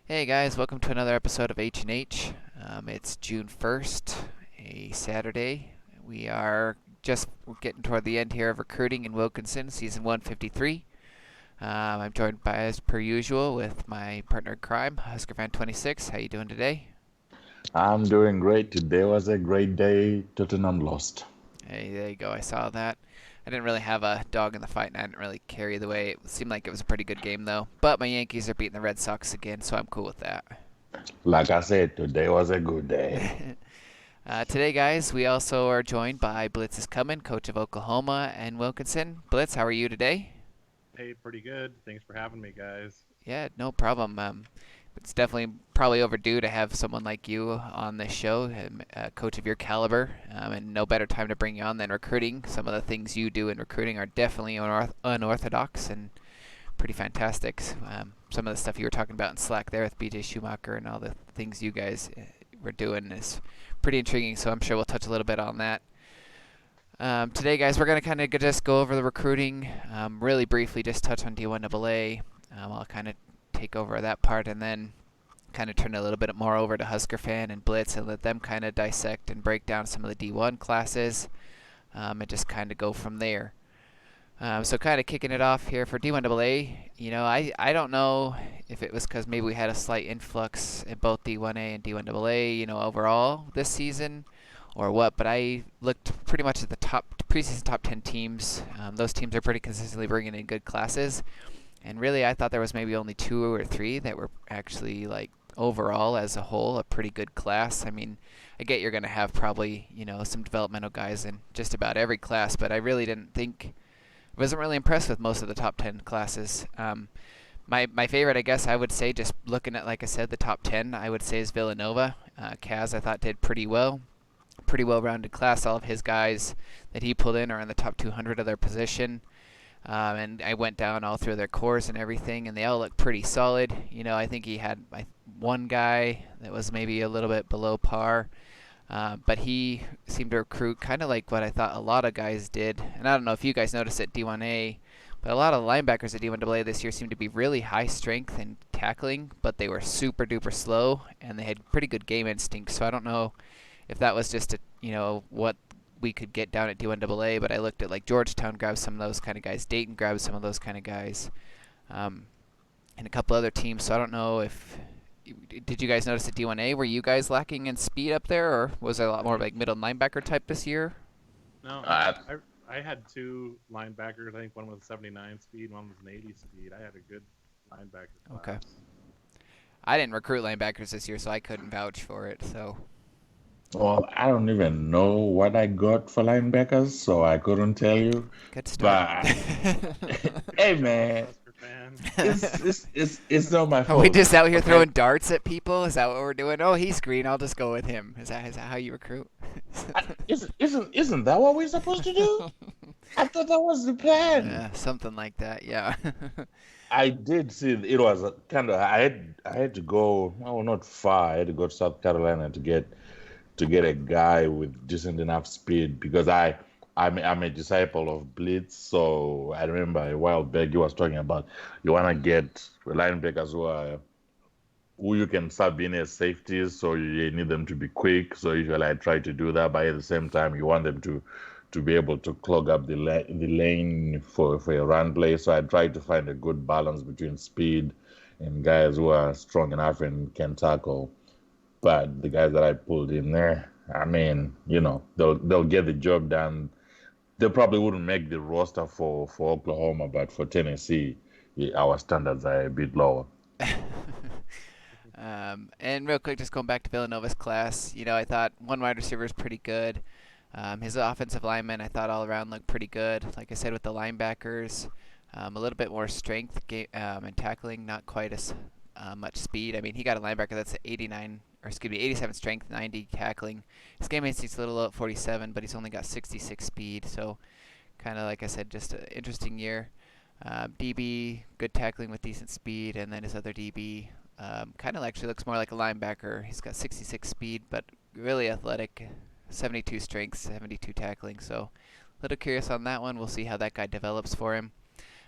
Hey guys, welcome to another episode of H&H. It's June 1st, a Saturday. We are just getting toward the end here of recruiting in Wilkinson, season 153. I'm joined by, as per usual, with my partner in crime, HuskerFan26. How you doing today? I'm doing great. Today was a great day. Tottenham lost. Hey, there you go. I saw that. I didn't really have a dog in the fight, and I didn't really carry the way. It seemed like it was a pretty good game, though. But my Yankees are beating the Red Sox again, so I'm cool with that. Like I said, today was a good day. Today, guys, we also are joined by Blitziscomin, coach of Oklahoma and Wilkinson. Blitz, how are you today? Hey, pretty good. Thanks for having me, guys. Yeah, no problem. It's definitely probably overdue to have someone like you on this show, a coach of your caliber, and no better time to bring you on than recruiting. Some of the things you do in recruiting are definitely unorthodox and pretty fantastic. Some of the stuff you were talking about in Slack there with BJ Schumacher and all the things you guys were doing is pretty intriguing, so I'm sure we'll touch a little bit on that. Today, guys, we're going to kind of just go over the recruiting, really briefly, just touch on D1AA. I'll kind of take over that part and then kind of turn a little bit more over to Husker Fan and Blitz and let them kind of dissect and break down some of the D1 classes and just kind of go from there. So kind of kicking it off here for D1AA, I don't know if it was because maybe we had a slight influx in both D1A and D1AA, overall this season or what, but I looked pretty much at the preseason top 10 teams. Those teams are pretty consistently bringing in good classes. And really, I thought there was maybe only two or three that were actually, like, overall as a whole, a pretty good class. I mean, I get you're going to have probably, some developmental guys in just about every class, but I really didn't think wasn't really impressed with most of the top 10 classes. My favorite, I guess, I would say, just looking at, like I said, the top 10, I would say is Villanova. Kaz, I thought, did pretty well. Pretty well-rounded class. All of his guys that he pulled in are in the top 200 of their position. And I went down all through their cores and everything, and they all look pretty solid. I think he had one guy that was maybe a little bit below par. But he seemed to recruit kind of like what I thought a lot of guys did. And I don't know if you guys noticed at D1A, but a lot of the linebackers at D1AA this year seemed to be really high strength and tackling, but they were super duper slow and they had pretty good game instinct. So I don't know if that was just what we could get down at D1AA, but I looked at like Georgetown grabbed some of those kind of guys, Dayton grabbed some of those kind of guys, and a couple other teams. So I don't know if did you guys notice at D1A? Were you guys lacking in speed up there, or was it a lot more like middle linebacker type this year? No, I, I had two linebackers. I think one was 79 speed, one was an 80 speed. I had a good linebacker Okay. class. I didn't recruit linebackers this year, so I couldn't vouch for it. So well, I don't even know what I got for linebackers, so I couldn't tell you. good start. But hey, Classic man, Husker fan. it's not my Are we fault. just out here Okay, throwing darts at people? Is that what we're doing? Oh, he's green. I'll just go with him. Is that how you recruit? isn't that what we're supposed to do? I thought that was the plan. Yeah, something like that. Yeah. I did see it was a kind of I had to go, well, not far. I had to go to South Carolina to get a guy with decent enough speed because I'm a disciple of Blitz. So I remember a while back he was talking about you want to get linebackers who you can sub in as safeties, so you need them to be quick. So usually I try to do that, but at the same time you want them to be able to clog up the lane for a run play. So I try to find a good balance between speed and guys who are strong enough and can tackle. But the guys that I pulled in there, I mean, they'll get the job done. They probably wouldn't make the roster for Oklahoma, but for Tennessee, yeah, our standards are a bit lower. And real quick, just going back to Villanova's class, I thought one wide receiver is pretty good. His offensive lineman, I thought all around looked pretty good. Like I said, with the linebackers, a little bit more strength and tackling, not quite as much speed. I mean, he got a linebacker that's at 89, or excuse me, 87 strength, 90 tackling. His game instinct's a little low at 47, but he's only got 66 speed. So, kind of like I said, just an interesting year. DB, good tackling with decent speed, and then his other DB kind of actually looks more like a linebacker. He's got 66 speed, but really athletic, 72 strength, 72 tackling. So, a little curious on that one. We'll see how that guy develops for him.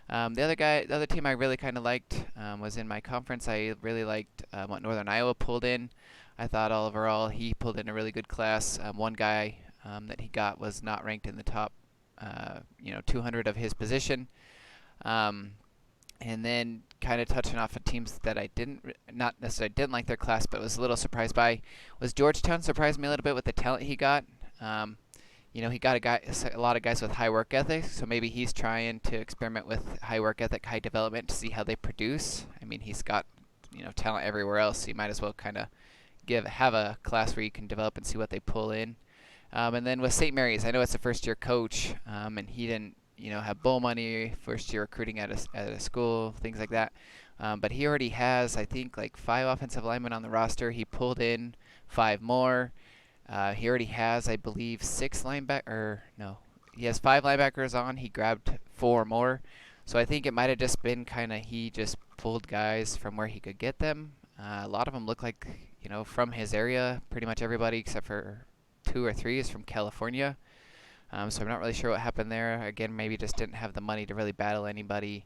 The other team I really kind of liked was in my conference. I really liked what Northern Iowa pulled in. I thought overall he pulled in a really good class. One guy that he got was not ranked in the top, 200 of his position. Um, and then kind of touching off of teams that I not necessarily didn't like their class, but was a little surprised by, was Georgetown surprised me a little bit with the talent he got. Um, he got a lot of guys with high work ethic, so maybe he's trying to experiment with high work ethic, high development to see how they produce. I mean, he's got, talent everywhere else, so you might as well kind of have a class where you can develop and see what they pull in. And then with St. Mary's, I know it's a first year coach, and he didn't, have bowl money, first year recruiting at a school, things like that. But he already has, I think, like 5 offensive linemen on the roster. He pulled in 5 more. He already has, I believe, 6 linebacker. Or no, he has 5 linebackers on. He grabbed 4 more. So I think it might have just been kind of he just pulled guys from where he could get them. A lot of them look like from his area. Pretty much everybody except for 2 or 3 is from California. So I'm not really sure what happened there. Again, maybe just didn't have the money to really battle anybody.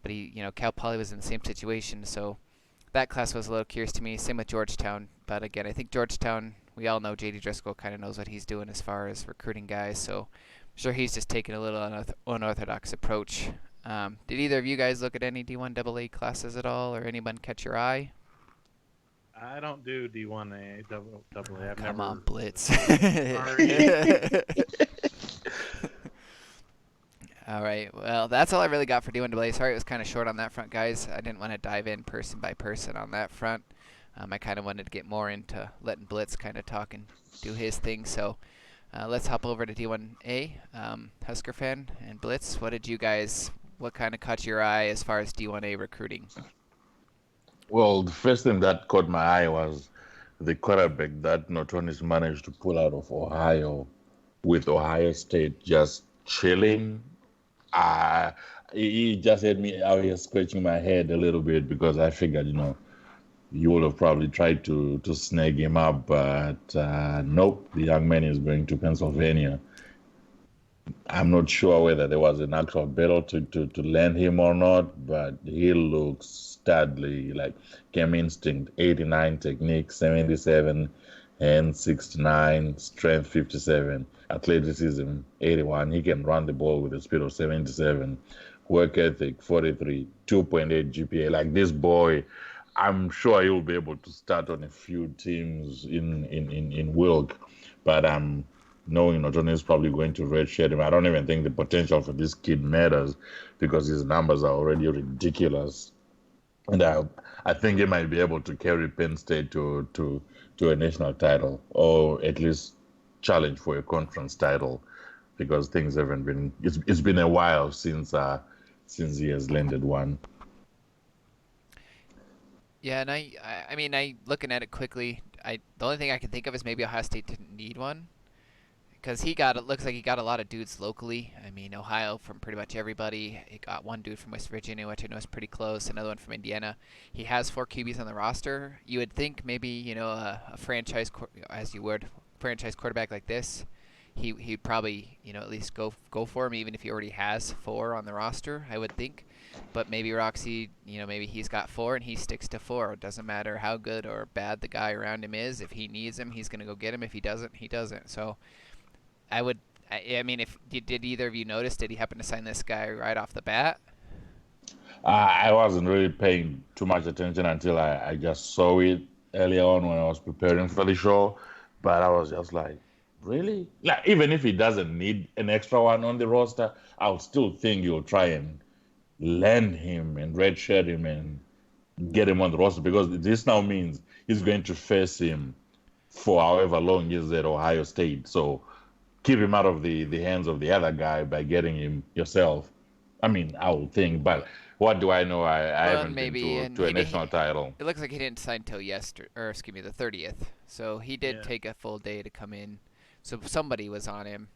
But Cal Poly was in the same situation. So that class was a little curious to me. Same with Georgetown. But again, I think Georgetown, we all know J.D. Driscoll kind of knows what he's doing as far as recruiting guys. So I'm sure he's just taking a little unorthodox approach. Did either of you guys look at any D1AA classes at all, or anyone catch your eye? I don't do D1A, double A. I've Come never. on, Blitz. Sorry. All right. Well, that's all I really got for D1AA. Sorry it was kind of short on that front, guys. I didn't want to dive in person by person on that front. I kind of wanted to get more into letting Blitz kind of talk and do his thing. So let's hop over to D1A. Husker fan and Blitz, what kind of caught your eye as far as D1A recruiting? Well, the first thing that caught my eye was the quarterback that Notonis managed to pull out of Ohio, with Ohio State just chilling. Uh, he just had me out here scratching my head a little bit because I figured, you would have probably tried to snag him up, but nope, the young man is going to Pennsylvania. I'm not sure whether there was an actual battle to land him or not, but he looks studly, like game instinct, 89 technique, 77, and 69, strength 57, athleticism 81. He can run the ball with a speed of 77, work ethic 43, 2.8 GPA. Like this boy, I'm sure he'll be able to start on a few teams in Wilk, but I'm knowing Norton is probably going to redshirt him. I don't even think the potential for this kid matters because his numbers are already ridiculous. And I think he might be able to carry Penn State to a national title, or at least challenge for a conference title, because things haven't been. It's been a while since he has landed one. Yeah, and I mean, looking at it quickly, the only thing I can think of is maybe Ohio State didn't need one. Because it looks like he got a lot of dudes locally. I mean, Ohio from pretty much everybody. He got one dude from West Virginia, which I know is pretty close. Another one from Indiana. He has 4 QBs on the roster. You would think maybe a franchise, franchise quarterback like this, he'd probably at least go for him, even if he already has 4 on the roster. I would think. But maybe Roxy, maybe he's got 4 and he sticks to 4. It doesn't matter how good or bad the guy around him is. If he needs him, he's gonna go get him. If he doesn't, he doesn't. So. I mean, if did either of you notice? Did he happen to sign this guy right off the bat? I wasn't really paying too much attention until I just saw it earlier on when I was preparing for the show. But I was just like, really? Like, even if he doesn't need an extra one on the roster, I would still think you'll try and land him and redshirt him and get him on the roster, because this now means he's going to face him for however long he's at Ohio State. So keep him out of the hands of the other guy by getting him yourself. I mean, I would think, but what do I know? I Well, haven't been and to a he national title. it looks like he didn't sign till yesterday, or excuse me, the 30th. So he did Yeah. take a full day to come in. So somebody was on him.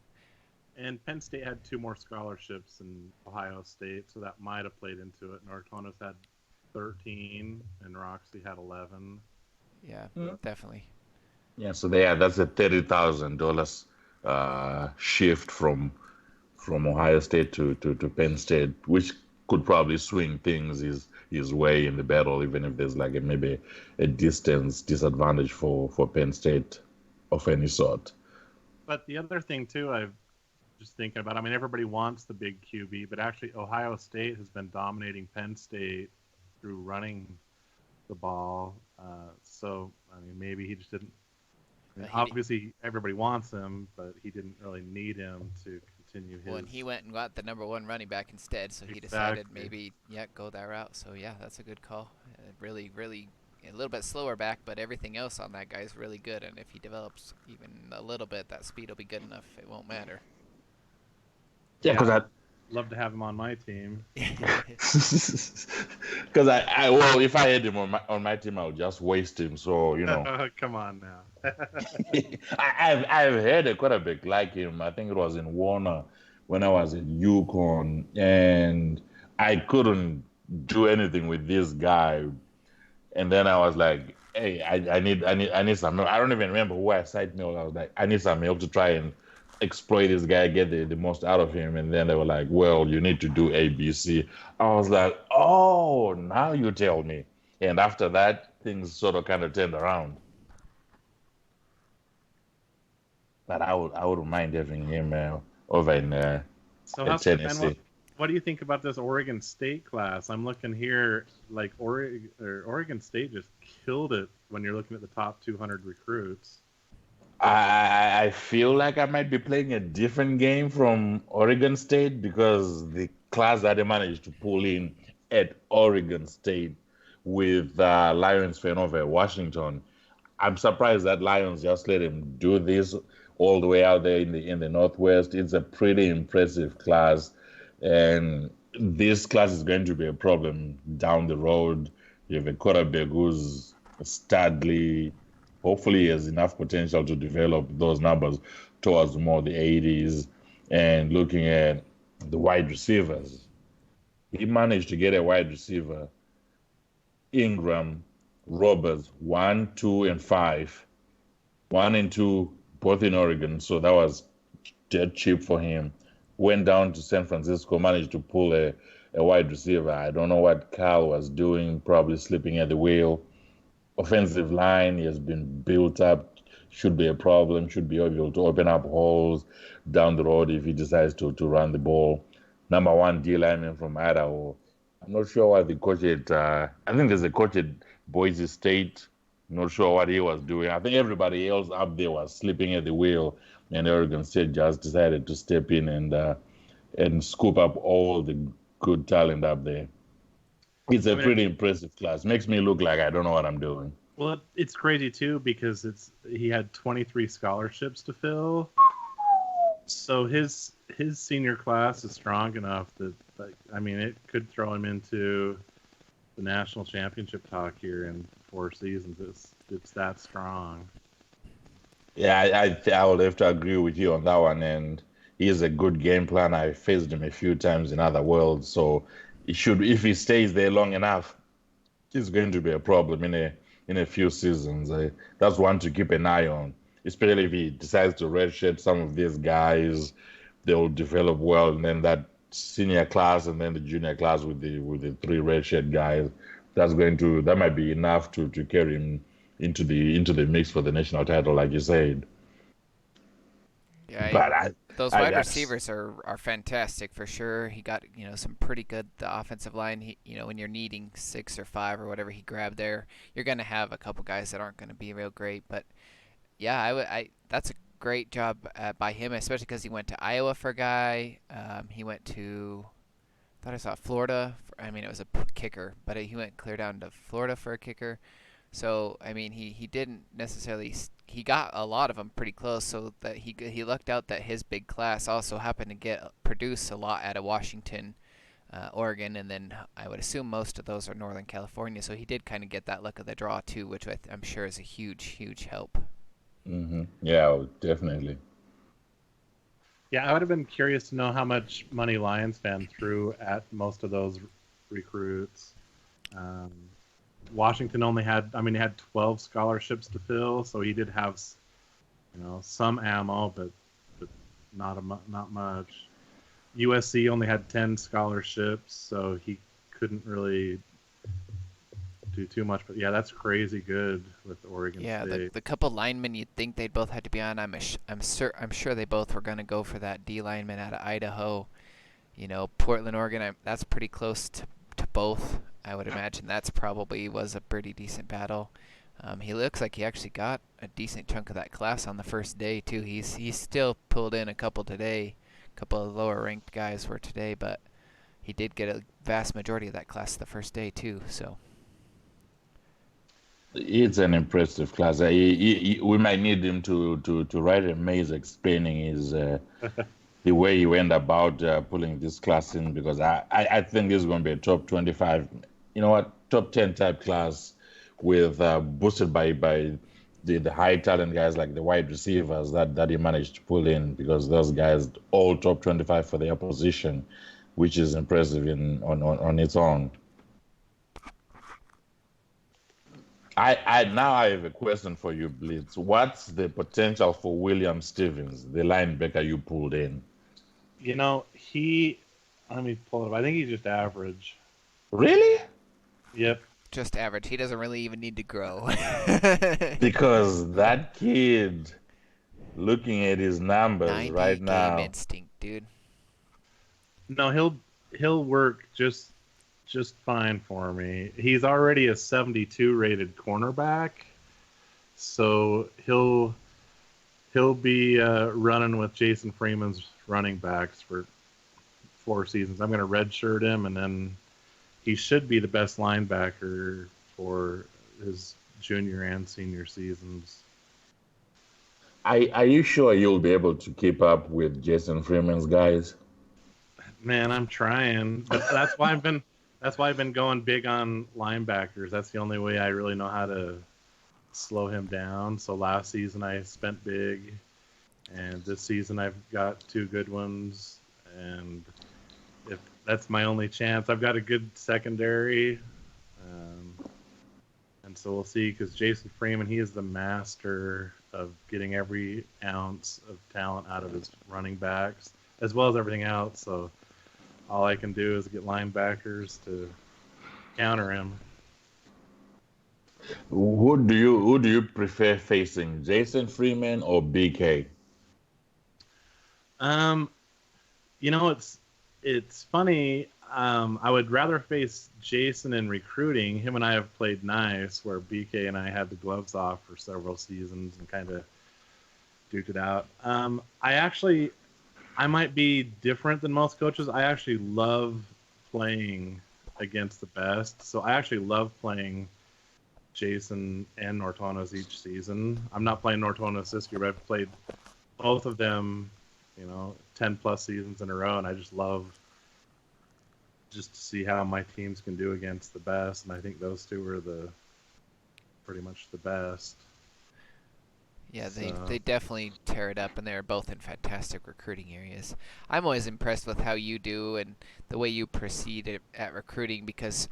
And Penn State had 2 more scholarships than Ohio State, so that might have played into it. Nortonis had 13, and Roxy had 11. Yeah, Mm. definitely. Yeah, so that's a $30,000 shift from Ohio State to Penn State, which could probably swing things his way in the battle, even if there's like maybe a distance disadvantage for Penn State of any sort. But the other thing too, I've just thinking about. I mean, everybody wants the big QB, but actually, Ohio State has been dominating Penn State through running the ball. So I mean, maybe he just didn't. I mean, obviously, everybody wants him, but he didn't really need him to continue his. Well, and he went and got the #1 running back instead, so he decided maybe go that route. So yeah, that's a good call. Really, really a little bit slower back, but everything else on that guy's really good. And if he develops even a little bit, that speed will be good enough. It won't matter. Yeah, because I'd love to have him on my team. Because I well, if I had him on my team, I would just waste him. So Come on now. I've had a quarterback like him. I think it was in Warner when I was at UConn, and I couldn't do anything with this guy. And then I was like, hey, I need some help. I don't even remember who I signed me. I was like, I need some help to try and exploit this guy, get the most out of him. And then they were like, well, you need to do A, B, C. I was like, oh, now you tell me. And after that, things sort of kind of turned around. But I wouldn't mind having him over in Tennessee. What do you think about this Oregon State class? I'm looking here, like Oregon State just killed it when you're looking at the top 200 recruits. I feel like I might be playing a different game from Oregon State because the class that they managed to pull in at Oregon State with Lions fan over at Washington, I'm surprised that Lions just let him do this all the way out there in the Northwest. It's a pretty impressive class, and this class is going to be a problem down the road. You have a quarterback who's Studley. Hopefully, he has enough potential to develop those numbers towards more the 80s. And looking at the wide receivers, he managed to get a wide receiver, Ingram, Roberts, 1, 2, and 5. 1 and 2, both in Oregon. So that was dead cheap for him. Went down to San Francisco, managed to pull a wide receiver. I don't know what Cal was doing, probably slipping at the wheel. Offensive line, he has been built up, should be a problem, should be able to open up holes down the road if he decides to run the ball. #1 D lineman from Idaho. I'm not sure what the coach at, I think there's a coach at Boise State. Not sure what he was doing. I think everybody else up there was sleeping at the wheel, and Oregon State just decided to step in and scoop up all the good talent up there. It's a pretty impressive class. Makes me look like I don't know what I'm doing. Well, it's crazy too because he had 23 scholarships to fill. So his senior class is strong enough that, like, I mean, it could throw him into the national championship talk here in 4 seasons. It's that strong. Yeah, I would have to agree with you on that one. And he is a good game plan. I faced him a few times in other worlds, so if he stays there long enough, it's going to be a problem in a few seasons. That's one to keep an eye on, especially if he decides to redshirt some of these guys. They will develop well, and then that senior class and then the junior class with the 3 redshirt guys. That might be enough to carry him into the mix for the national title, like you said. Yeah, those wide receivers are fantastic for sure. He got some pretty good offensive line. When you're needing 6 or 5 or whatever he grabbed there, you're gonna have a couple guys that aren't gonna be real great. But yeah, that's a great job by him, especially because he went to Iowa for a guy. He went to, I thought I saw Florida. It was a kicker, but he went clear down to Florida for a kicker. So I mean, he didn't necessarily. He got a lot of them pretty close, so that he lucked out that his big class also happened to produce a lot out of Washington, Oregon, and then I would assume most of those are Northern California. So he did kind of get that luck of the draw too, which I'm sure is a huge help. Mm-hmm. Yeah, definitely. Yeah, I would have been curious to know how much money Lions fan threw at most of those recruits. Washington only had 12 scholarships to fill, so he did have, some ammo, but not much. USC only had 10 scholarships, so he couldn't really do too much. But yeah, that's crazy good with Oregon Yeah, the State. the couple linemen you'd think they'd both have to be on. I'm sure they both were going to go for that D lineman out of Idaho. Portland, Oregon. That's pretty close to both. I would imagine that's probably was a pretty decent battle. He looks like he actually got a decent chunk of that class on the first day too. He's still pulled in a couple today. A couple of lower ranked guys were today, but he did get a vast majority of that class the first day too. So It's an impressive class. We might need him to write a maze explaining the way he went about pulling this class in, because I think this is going to be a top 25, top 10 type class with boosted by the high talent guys like the wide receivers that he managed to pull in, because those guys all top 25 for their position, which is impressive on its own. I have a question for you, Blitz. What's the potential for William Stevens, the linebacker you pulled in? Let me pull it up. I think he's just average. Really? Yep. just average. He doesn't really even need to grow. Because that kid, looking at his numbers 90 right game now, instinct, dude. No, he'll work just fine for me. He's already a 72 rated cornerback, so he'll be running with Jason Freeman's running backs for 4 seasons. I'm going to redshirt him, and then he should be the best linebacker for his junior and senior seasons. are you sure you'll be able to keep up with Jason Freeman's guys? Man, I'm trying, but that's why I've been going big on linebackers. That's the only way I really know how to slow him down. So last season I spent big, and this season I've got 2 good ones, and if that's my only chance, I've got a good secondary, and so we'll see. Because Jason Freeman, he is the master of getting every ounce of talent out of his running backs, as well as everything else. So all I can do is get linebackers to counter him. Who do you prefer facing, Jason Freeman or BK? Um, it's funny. I would rather face Jason in recruiting. Him and I have played nice, where BK and I had the gloves off for several seasons and kind of duked it out. I might be different than most coaches. I actually love playing against the best. So I actually love playing Jason and Nortonas each season. I'm not playing Nortonas this year, but I've played both of them, 10 plus seasons in a row, and I just love just to see how my teams can do against the best. And I think those two are pretty much the best. Yeah, So, they definitely tear it up, and they're both in fantastic recruiting areas. I'm always impressed with how you do and the way you proceed at recruiting, because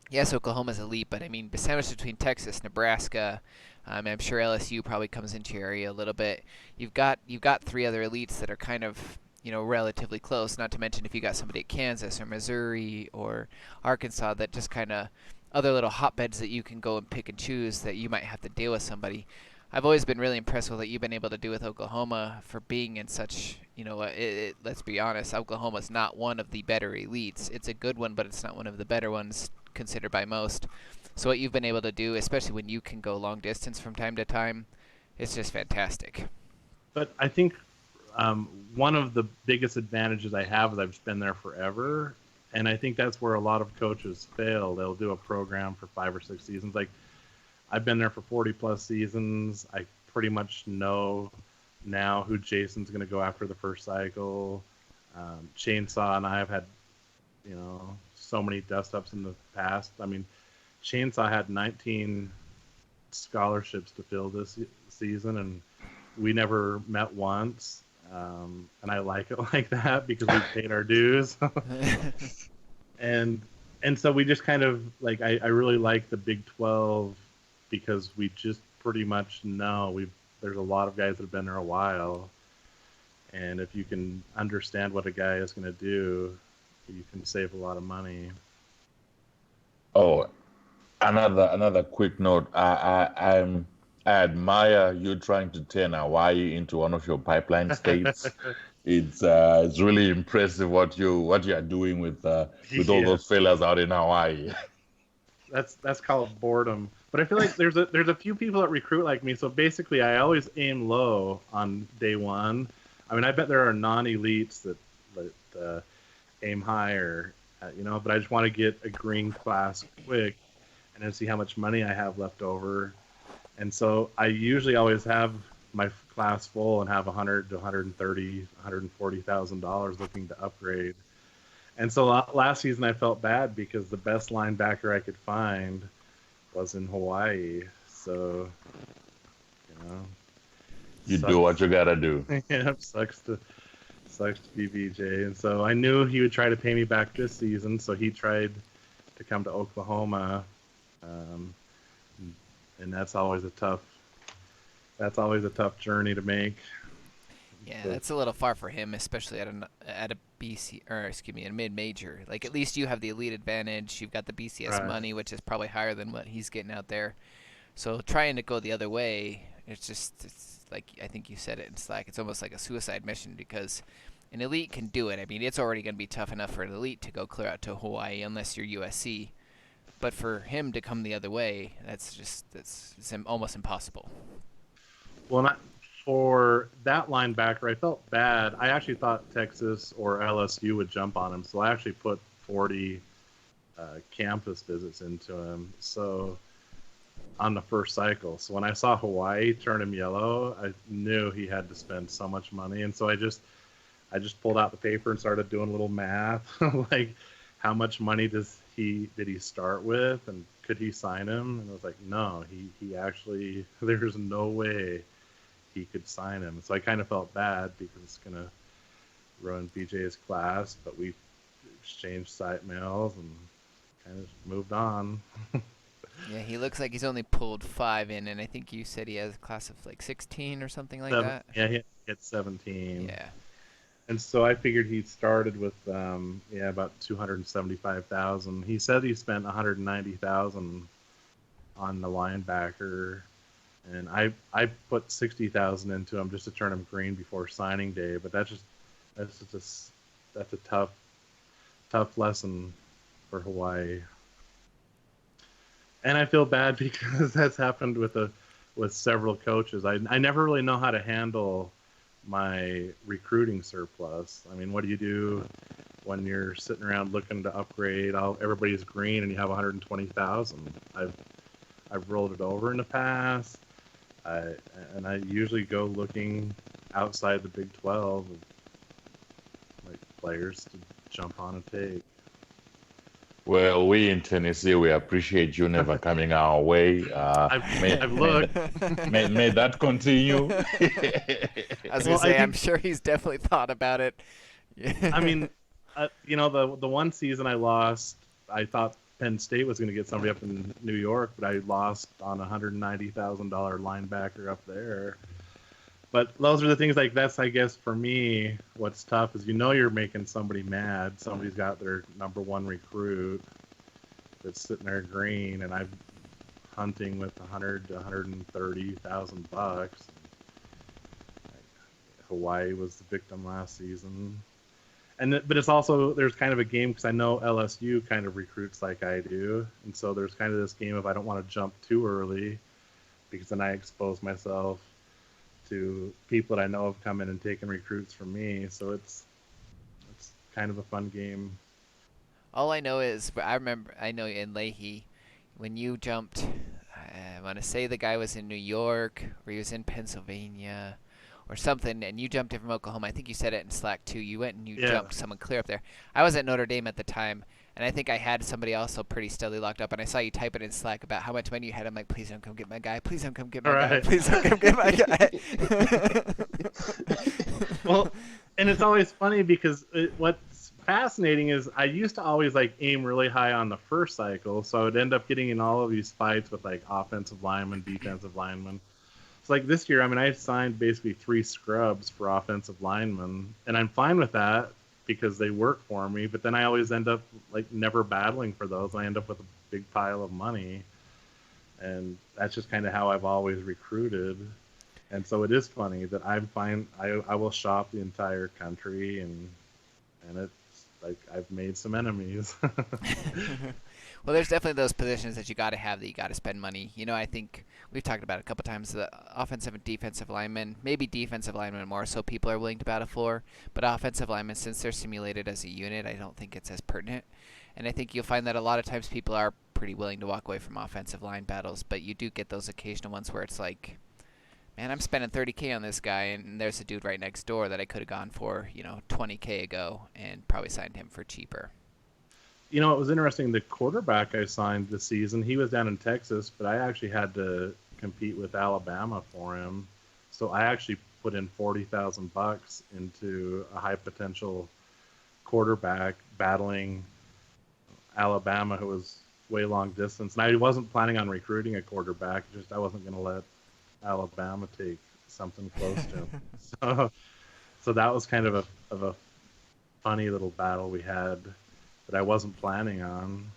yes, Oklahoma's elite, but I mean, sandwiched between Texas, Nebraska, I'm sure LSU probably comes into your area a little bit. You've got 3 other elites that are kind of relatively close. Not to mention if you got somebody at Kansas or Missouri or Arkansas that just kind of other little hotbeds that you can go and pick and choose that you might have to deal with somebody. I've always been really impressed with what you've been able to do with Oklahoma for being in such, let's be honest, Oklahoma's not one of the better elites. It's a good one, but it's not one of the better ones considered by most. So what you've been able to do, especially when you can go long distance from time to time, it's just fantastic. but I think one of the biggest advantages I have is I've been there forever, and I think that's where a lot of coaches fail. They'll do a program for 5 or 6 seasons. Like, I've been there for 40 plus seasons. I pretty much know now who Jason's going to go after the first cycle. Chainsaw and I have had, so many dust ups in the past. I mean, Chainsaw had 19 scholarships to fill this season, and we never met once. And I like it like that because we paid our dues. and so we just kind of like, I really like the Big 12 because we just pretty much know there's a lot of guys that have been there a while, And if you can understand what a guy is going to do, you can save a lot of money. Oh, another quick note. I admire you trying to turn Hawaii into one of your pipeline states. It's really impressive what you are doing with all Yeah, those fellas out in Hawaii. that's called boredom. But I feel like there's a few people that recruit like me. So basically, I always aim low on day one. I mean, I bet there are non-elites that aim higher, But I just want to get a green class quick, and then see how much money I have left over. And so I usually always have my class full and have 100 to 130, $140,000 looking to upgrade. And so last season I felt bad because the best linebacker I could find was in Hawaii. So, You do what sucks. you gotta do. Yeah, sucks to be BJ. And so I knew he would try to pay me back this season. So he tried to come to Oklahoma, um, and that's always a tough journey to make. Yeah, So, that's a little far for him, especially at a BC or excuse me, a mid major. Like at least you have the elite advantage. You've got the BCS right. money, which is probably higher than what he's getting out there. So trying to go the other way, it's like I think you said it in Slack. It's almost like a suicide mission because an elite can do it. I mean, it's already going to be tough enough for an elite to go clear out to Hawaii unless you're USC. But for him to come the other way, it's almost impossible. Well, not for that linebacker, I felt bad. I actually thought Texas or LSU would jump on him, so I actually put 40 campus visits into him. So on the first cycle. So when I saw Hawaii turn him yellow, I knew he had to spend so much money, and so I just pulled out the paper and started doing a little math, like how much money did he start with, and could he sign him? And I was like, no, he actually there's no way he could sign him. So I kind of felt bad because it's gonna ruin BJ's class, but we exchanged site mails and kind of moved on. Yeah, he looks like he's only pulled 5 in, and I think you said he has a class of like 16 or something like that. Yeah, he hit 17. Yeah. And so I figured he started with about 275,000. He said he spent 190,000 on the linebacker, and I put 60,000 into him just to turn him green before signing day. But that's a tough lesson for Hawaii. And I feel bad because that's happened with several coaches. I never really know how to handle my recruiting surplus. I mean, what do you do when you're sitting around looking to upgrade? Everybody's green and you have 120,000. I've rolled it over in the past. I usually go looking outside the Big 12 of like players to jump on and take. Well, we in Tennessee, we appreciate you never coming our way. I've looked. May that continue. I was Well, gonna say, I I'm think sure he's definitely thought about it. I mean, the one season I lost, I thought Penn State was going to get somebody up in New York, but I lost on a $190,000 linebacker up there. But those are the things like that's, I guess, for me, what's tough is you're making somebody mad. Somebody's got their number one recruit that's sitting there green, and I'm hunting with 100 to 130,000 bucks. Hawaii was the victim last season. But it's also there's kind of a game because I know LSU kind of recruits like I do, and so there's kind of this game of I don't want to jump too early because then I expose myself to people that I know have come in and taken recruits from me. So it's kind of a fun game. All I know is I know in Leahy when you jumped. I want to say the guy was in New York or he was in Pennsylvania or something, and you jumped in from Oklahoma. I think you said it in Slack too. You went and you Yeah. jumped someone clear up there. I was at Notre Dame at the time, and I think I had somebody also pretty steadily locked up. And I saw you type it in Slack about how much money you had. I'm like, please don't come get my guy. Please don't come get my guy. Right. Please don't come get my guy. Well, and it's always funny because what's fascinating is I used to always like aim really high on the first cycle, so I would end up getting in all of these fights with like offensive linemen, defensive linemen. It's like this year, I mean, I signed basically 3 scrubs for offensive linemen, and I'm fine with that because they work for me. But then I always end up like never battling for those. I end up with a big pile of money, and that's just kind of how I've always recruited. And so it is funny that I'm fine. I will shop the entire country, and it's like I've made some enemies. Well, there's definitely those positions that you got to have that you got to spend money. I think we've talked about it a couple times. The offensive and defensive linemen, maybe defensive linemen more, so people are willing to battle for. But offensive linemen, since they're simulated as a unit, I don't think it's as pertinent. And I think you'll find that a lot of times people are pretty willing to walk away from offensive line battles, but you do get those occasional ones where it's like, man, I'm spending 30K on this guy, and there's a dude right next door that I could have gone for, 20K ago and probably signed him for cheaper. It was interesting. The quarterback I signed this season, he was down in Texas, but I actually had to compete with Alabama for him. So I actually put in $40,000 into a high potential quarterback battling Alabama, who was way long distance. And I wasn't planning on recruiting a quarterback; just I wasn't going to let Alabama take something close to him. So that was kind of a funny little battle we had that I wasn't planning on.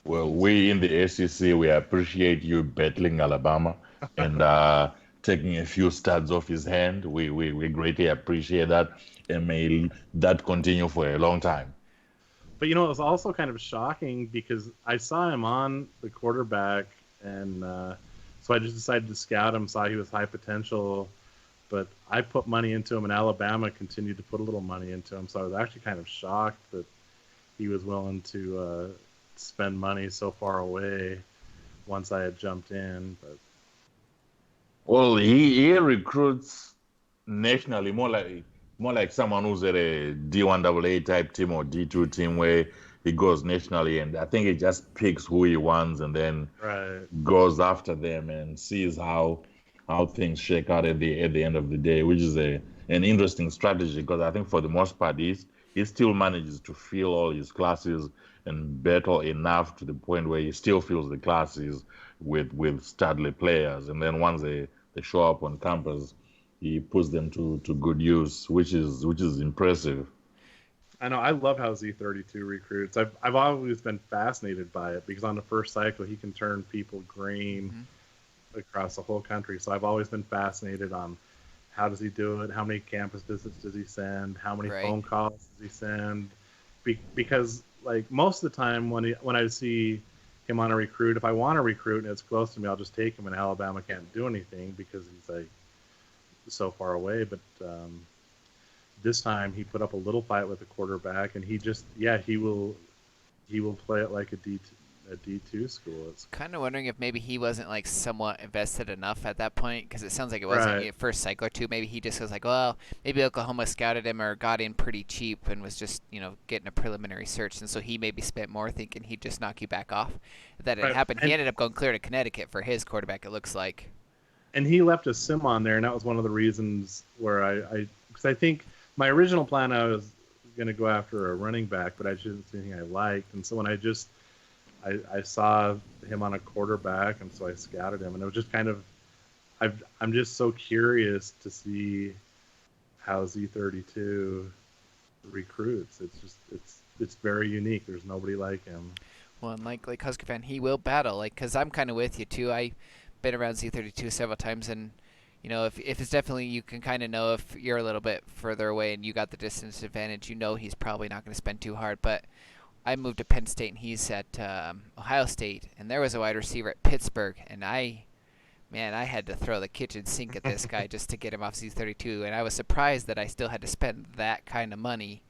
Well, we in the SEC, we appreciate you battling Alabama and taking a few studs off his hand. We greatly appreciate that, and may that continue for a long time. But it was also kind of shocking because I saw him on the quarterback, and so I just decided to scout him. Saw he was high potential, but I put money into him, and Alabama continued to put a little money into him. So I was actually kind of shocked that he was willing to spend money so far away once I had jumped in. But Well, he recruits nationally, more like someone who's at a D1AA type team or D2 team where he goes nationally, and I think he just picks who he wants and then right, goes after them and sees how things shake out at the end of the day, which is an interesting strategy because I think for the most part he still manages to fill all his classes and battle enough to the point where he still fills the classes with studly players, and then once they show up on campus, he puts them to good use, which is impressive. I know I love how Z32 recruits. I've always been fascinated by it because on the first cycle he can turn people green Mm-hmm. across the whole country. So I've always been fascinated on how does he do it? How many campus visits does he send? How many Right. phone calls does he send? Because like most of the time when I see him on a recruit, if I want to recruit and it's close to me, I'll just take him. And Alabama can't do anything because he's like so far away. But this time he put up a little fight with the quarterback, and he will play it like a D2 school. It's Kind of wondering if maybe he wasn't like somewhat invested enough at that point because it sounds like it wasn't right. a first cycle or two. Maybe he just was like, well, maybe Oklahoma scouted him or got in pretty cheap and was just getting a preliminary search, and so he maybe spent more thinking he'd just knock you back off. If that had Right. happened, he ended up going clear to Connecticut for his quarterback. It looks like. And he left a sim on there, and that was one of the reasons where because I think my original plan I was going to go after a running back, but I just didn't see anything I liked, and so when I saw him on a quarterback, and so I scouted him, and it was just kind of I'm just so curious to see how Z32 recruits. It's very unique. There's nobody like him. Well, and like Husker fan, he will battle. Like, cause I'm kind of with you too. I've been around Z32 several times, and if it's definitely you can kind of know if you're a little bit further away and you got the distance advantage. He's probably not going to spend too hard. But I moved to Penn State and he's at Ohio State, and there was a wide receiver at Pittsburgh, and I had to throw the kitchen sink at this guy just to get him off Z32, and I was surprised that I still had to spend that kind of money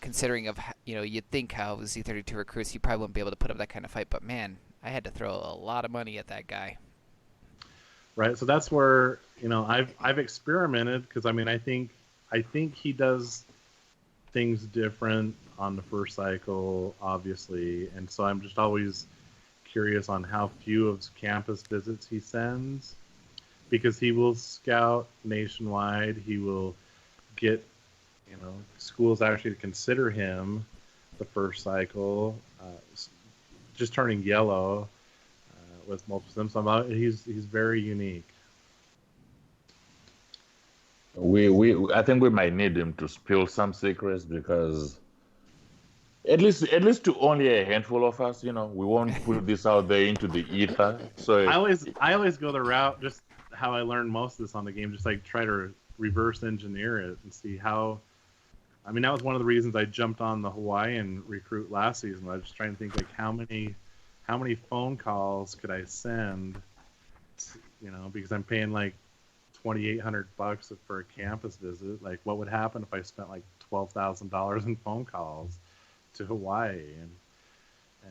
considering of you'd think how Z32 recruits you probably wouldn't be able to put up that kind of fight, but man, I had to throw a lot of money at that guy. Right. So that's where I've experimented because I mean I think he does things different on the first cycle, obviously, and so I'm just always curious on how few of his campus visits he sends because he will scout nationwide. He will get schools actually to consider him the first cycle, just turning yellow with multiple symptoms. He's very unique. I think we might need him to spill some secrets because at least to only a handful of us, we won't put this out there into the ether. So I always go the route just how I learned most of this on the game, just like try to reverse engineer it and see how. I mean, that was one of the reasons I jumped on the Hawaiian recruit last season. I was just trying to think like how many phone calls could I send, because I'm paying like $2,800 for a campus visit. Like, what would happen if I spent like $12,000 in phone calls to Hawaii?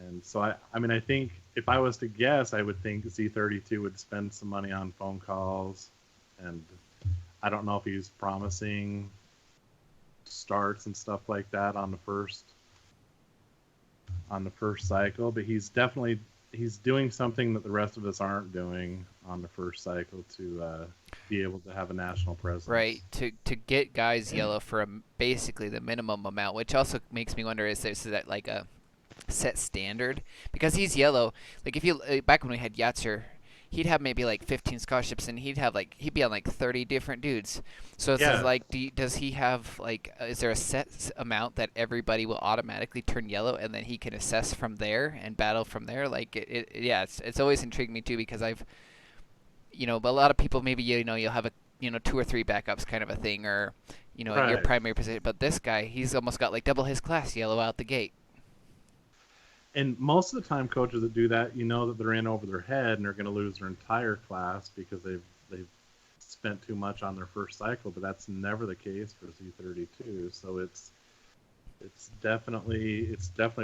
And so I mean, I think if I was to guess, I would think Z32 would spend some money on phone calls, and I don't know if he's promising starts and stuff like that on the first cycle, but he's doing something that the rest of us aren't doing on the first cycle to be able to have a national presence. Right, to get guys yellow for basically the minimum amount, which also makes me wonder, is that like a set standard? Because he's yellow. Like if you back when we had Yatzer, he'd have maybe like 15 scholarships, and he'd be on like 30 different dudes. So it's Yeah. like, does he have like, is there a set amount that everybody will automatically turn yellow, and then he can assess from there and battle from there? Like yeah, it's always intrigued me too, because I've, a lot of people, maybe you'll have a, two or three backups kind of a thing, or in your Right. primary position. But this guy, he's almost got like double his class yellow out the gate. And most of the time, coaches that do that, that they're in over their head and they're going to lose their entire class because they've spent too much on their first cycle. But that's never the case for Z32. So it's definitely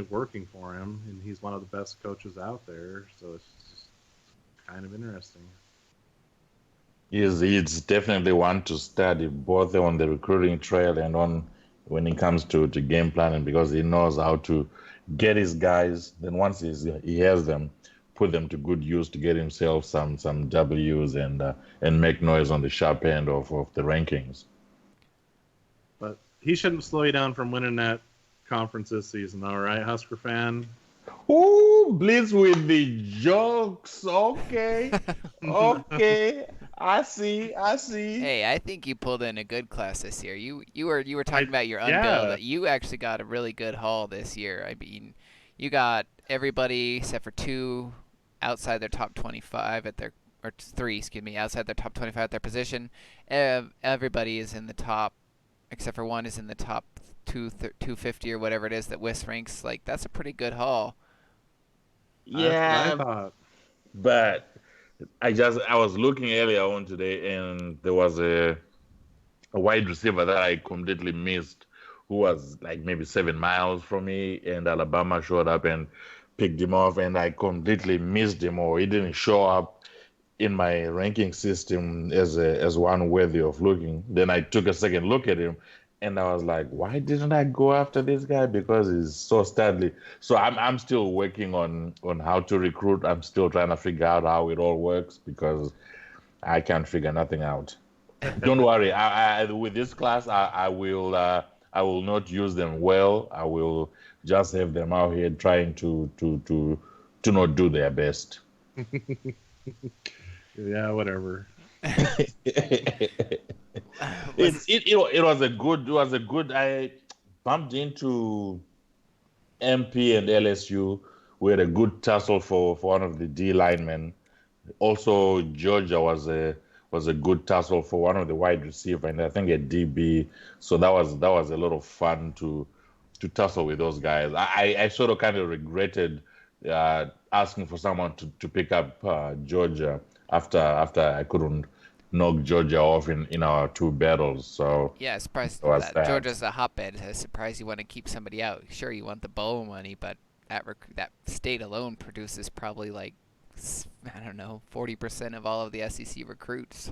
working for him, and he's one of the best coaches out there. So it's just kind of interesting. he's definitely one to study both on the recruiting trail and on when it comes to game planning, because he knows how to get his guys. Then once he has them, put them to good use to get himself some W's and make noise on the sharp end of the rankings. But he shouldn't slow you down from winning that conference this season, all right, Husker fan? Ooh, Blitz with the jokes. Okay. Okay. I see. Hey, I think you pulled in a good class this year. You were talking about your Yeah. unbill, that you actually got a really good haul this year. I mean, you got everybody except for two outside their top 25 at their, or three, excuse me, outside their top 25 at their position. Everybody is in the top, except for one is in the top 250 or whatever it is that WIS ranks. Like, that's a pretty good haul. That's what I Yeah, thought. but I was looking earlier on today, and there was a wide receiver that I completely missed, who was like maybe 7 miles from me, and Alabama showed up and picked him off, and I completely missed him, or he didn't show up in my ranking system as one worthy of looking. Then I took a second look at him, and I was like, why didn't I go after this guy? Because he's so studly. So I'm still working on how to recruit. I'm still trying to figure out how it all works, because I can't figure nothing out. Don't worry. With this class, I will not use them well. I will just have them out here trying to not do their best. Yeah, whatever. It was a good. I bumped into MP and LSU. We had a good tussle for one of the D linemen. Also, Georgia was a good tussle for one of the wide receiver, and I think a DB. So that was a lot of fun to tussle with those guys. I sort of kind of regretted asking for someone to pick up Georgia after I couldn't knock Georgia off in our two battles. So Yeah, surprised it was that sad. Georgia's a hotbed. I'm surprised you want to keep somebody out. Sure, you want the bowl money, but that state alone produces probably like, I don't know, 40% of all of the SEC recruits.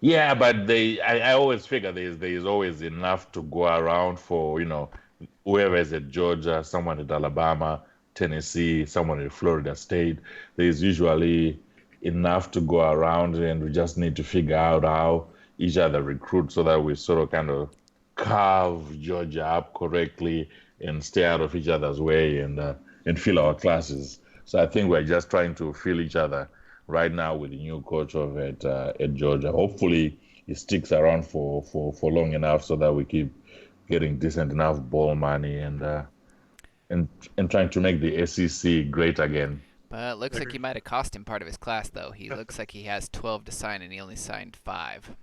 Yeah, but I always figure there is always enough to go around for, whoever is at Georgia, someone at Alabama, Tennessee, someone at Florida State. There's usually enough to go around, and we just need to figure out how each other recruit, so that we sort of kind of carve Georgia up correctly and stay out of each other's way, and fill our classes. So I think we're just trying to fill each other right now with the new coach of at Georgia. Hopefully, he sticks around for long enough so that we keep getting decent enough ball money and and trying to make the SEC great again. But it looks like There- you might have cost him part of his class, though. He looks like he has 12 to sign, and he only signed 5.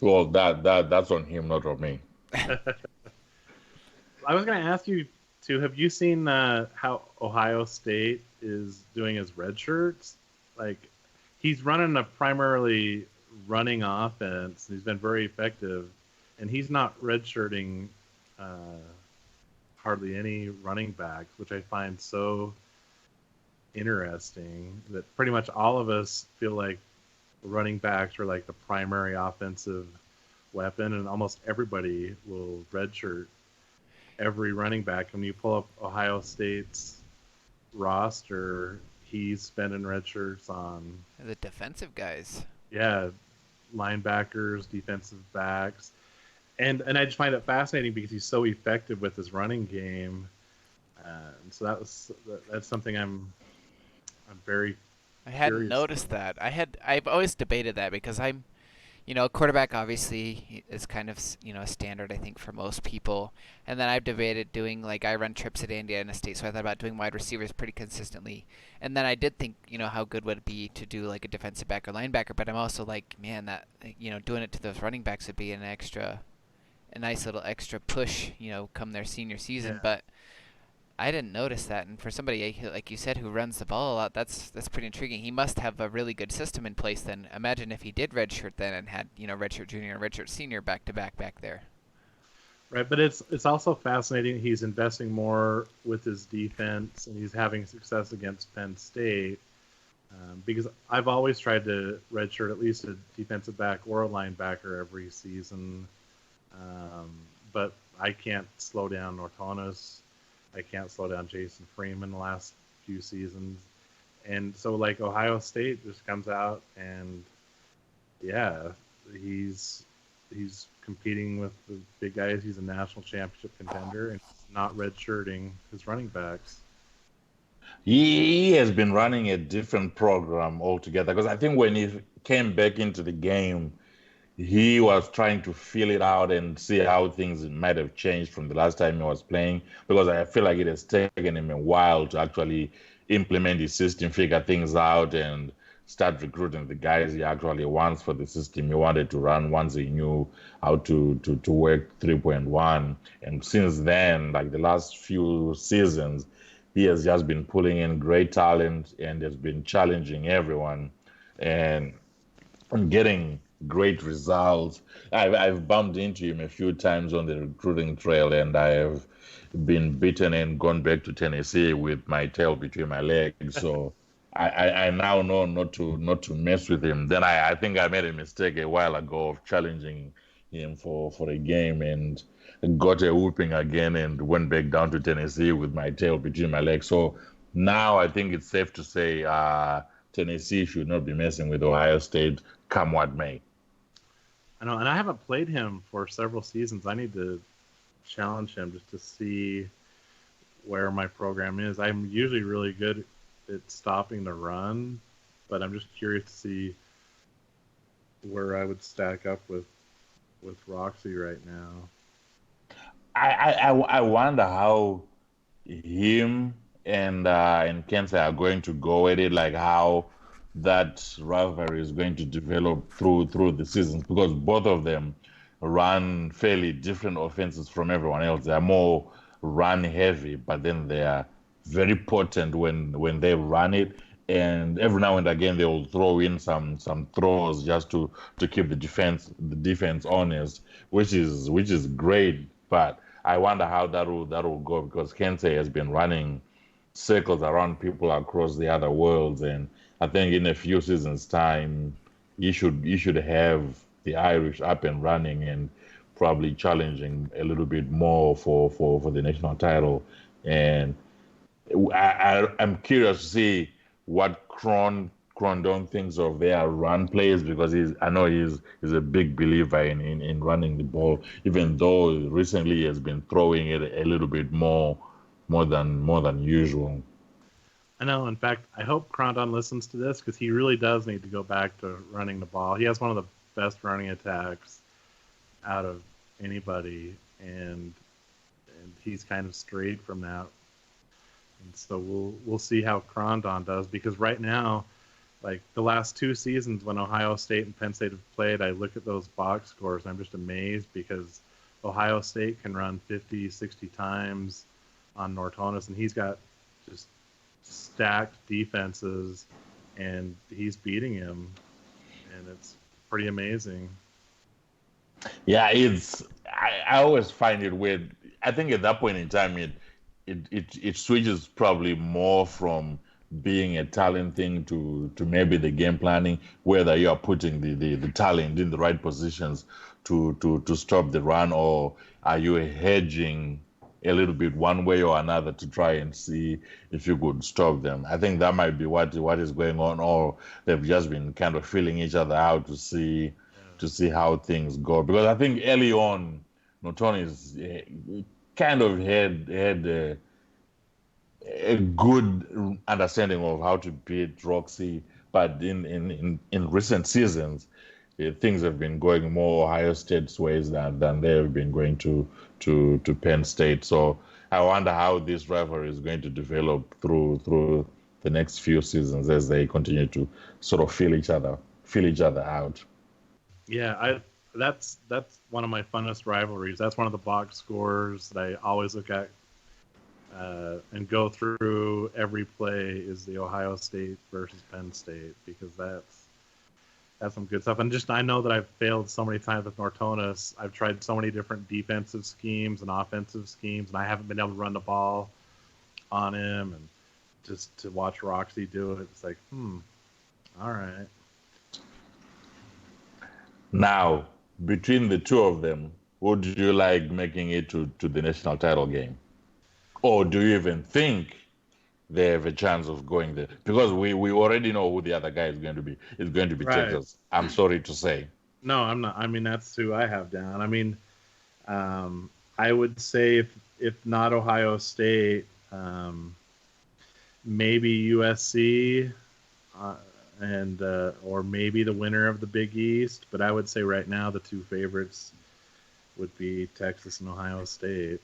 Well, that's on him, not on me. I was going to ask you too. Have you seen how Ohio State is doing his red shirts? Like, he's running a primarily running offense. He's been very effective, and he's not redshirting hardly any running backs, which I find so interesting. That pretty much all of us feel like running backs are like the primary offensive weapon, and almost everybody will redshirt every running back. When you pull up Ohio State's roster, he's spending red shirts on, The defensive guys. yeah, linebackers, defensive backs, and I just find it fascinating because he's so effective with his running game. And so that's something I'm very I hadn't curious. noticed that. I've always debated that because quarterback obviously is kind of, a standard, I think, for most people. And then I've debated doing, like, I run trips at Indiana State, so I thought about doing wide receivers pretty consistently. And then I did think, how good would it be to do, like, a defensive back or linebacker. But I'm also like, man, that, doing it to those running backs would be a nice little extra push, come their senior season. Yeah. But I didn't notice that, and for somebody like you said who runs the ball a lot, that's pretty intriguing. He must have a really good system in place. Then imagine if he did redshirt then and had redshirt junior and redshirt senior back to back there. Right, but it's also fascinating. He's investing more with his defense, and he's having success against Penn State. Because I've always tried to redshirt at least a defensive back or a linebacker every season, but I can't slow down Nortonis. I can't slow down Jason Freeman the last few seasons, and so like Ohio State just comes out and yeah, he's competing with the big guys. He's a national championship contender and not redshirting his running backs. He has been running a different program altogether because I think when he came back into the game, he was trying to feel it out and see how things might have changed from the last time he was playing because I feel like it has taken him a while to actually implement his system, figure things out, and start recruiting the guys he actually wants for the system he wanted to run once he knew how to work 3.1. And since then, like the last few seasons, he has just been pulling in great talent and has been challenging everyone. And I'm getting great results. I've bumped into him a few times on the recruiting trail, and I have been beaten and gone back to Tennessee with my tail between my legs. So I now know not to mess with him. Then I think I made a mistake a while ago of challenging him for a game and got a whooping again and went back down to Tennessee with my tail between my legs. So now I think it's safe to say Tennessee should not be messing with Ohio State, come what may. I know, and I haven't played him for several seasons. I need to challenge him just to see where my program is. I'm usually really good at stopping the run, but I'm just curious to see where I would stack up with Roxy right now. I wonder how him and Kensei are going to go at it, like how that rivalry is going to develop through the seasons, because both of them run fairly different offenses from everyone else. They are more run heavy, but then they are very potent when they run it. And every now and again they will throw in some throws just to keep the defense honest, which is great. But I wonder how that will go because Kensei has been running circles around people across the other worlds, and I think in a few seasons' time, you should have the Irish up and running and probably challenging a little bit more for the national title. And I'm curious to see what Crondon thinks of their run plays because I know he's a big believer in running the ball, even though recently he has been throwing it a little bit more than usual. I know. In fact, I hope Crondon listens to this because he really does need to go back to running the ball. He has one of the best running attacks out of anybody, and he's kind of strayed from that. And so we'll see how Crondon does, because right now, like the last two seasons when Ohio State and Penn State have played, I look at those box scores and I'm just amazed, because Ohio State can run 50, 60 times on Nortonis, and he's got just stacked defenses, and he's beating him, and it's pretty amazing. Yeah, I always find it weird. I think at that point in time, it switches probably more from being a talent thing to maybe the game planning, whether you are putting the talent in the right positions to stop the run, or are you hedging a little bit one way or another to try and see if you could stop them. I think that might be what is going on, or they've just been kind of feeling each other out to see how things go. Because I think early on, Notonis kind of had a good understanding of how to beat Roxy, but in recent seasons, things have been going more Ohio State's ways than they have been going to Penn State. So I wonder how this rivalry is going to develop through the next few seasons as they continue to sort of feel each other out. Yeah, that's one of my funnest rivalries. That's one of the box scores that I always look at and go through every play, is the Ohio State versus Penn State, because that's some good stuff. And just I know that I've failed so many times with Nortonis. I've tried so many different defensive schemes and offensive schemes, and I haven't been able to run the ball on him. And just to watch Roxy do it, it's like, all right. Now, between the two of them, would you like making it to the national title game? Or do you even think they have a chance of going there? Because we already know who the other guy is going to be. It's going to be Right. Texas. I'm sorry to say. No, I'm not. I mean, that's who I have down. I mean, I would say if not Ohio State, maybe USC, and or maybe the winner of the Big East. But I would say right now the two favorites would be Texas and Ohio State.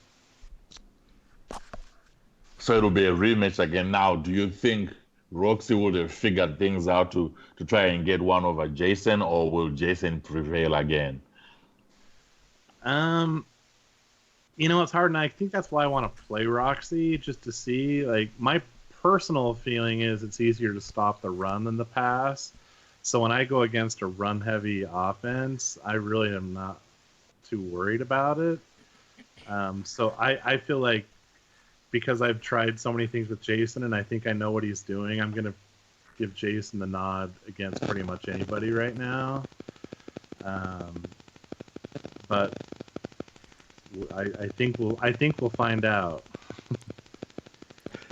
So it'll be a rematch again. Now, do you think Roxy would have figured things out to try and get one over Jason, or will Jason prevail again? It's hard, and I think that's why I want to play Roxy, just to see. Like, my personal feeling is it's easier to stop the run than the pass. So when I go against a run-heavy offense, I really am not too worried about it. So I feel like, because I've tried so many things with Jason and I think I know what he's doing, I'm going to give Jason the nod against pretty much anybody right now. But I think we'll find out.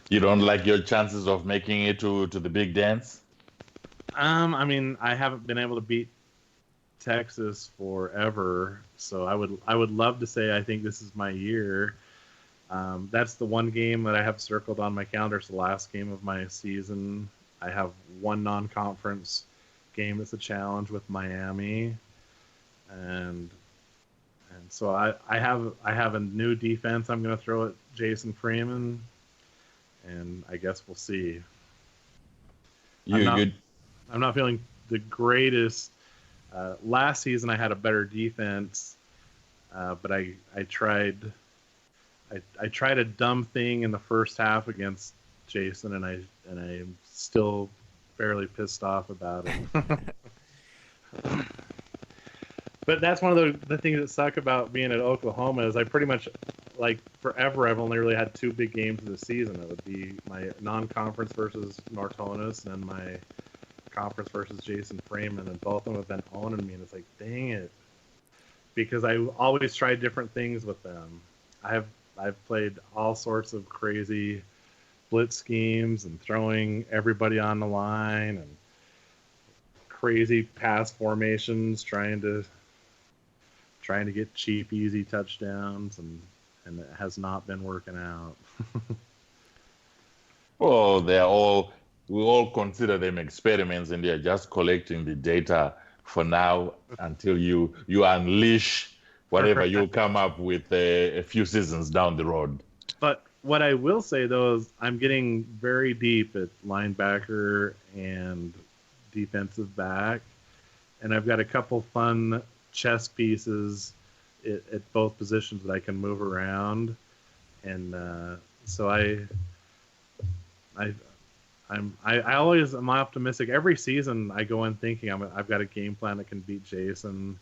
You don't like your chances of making it to the big dance? I mean, I haven't been able to beat Texas forever, so I would love to say I think this is my year. That's the one game that I have circled on my calendar. It's the last game of my season. I have one non-conference game that's a challenge with Miami, and so I have a new defense I'm going to throw at Jason Freeman, and I guess we'll see. I'm not feeling the greatest. Last season I had a better defense, but I tried a dumb thing in the first half against Jason, and I'm still fairly pissed off about it. But that's one of the things that suck about being at Oklahoma is I pretty much, like, forever I've only really had two big games of the season. It would be my non-conference versus Nortonis and my conference versus Jason Freeman, and both of them have been owning me, and it's like, dang it. Because I always tried different things with them. I've played all sorts of crazy blitz schemes and throwing everybody on the line and crazy pass formations, trying to get cheap, easy touchdowns, and it has not been working out. Well, we all consider them experiments, and they're just collecting the data for now until you unleash whatever you'll come up with a few seasons down the road. But what I will say though is I'm getting very deep at linebacker and defensive back, and I've got a couple fun chess pieces at both positions that I can move around, and so I I always am optimistic. Every season I go in thinking I've got a game plan that can beat Jason.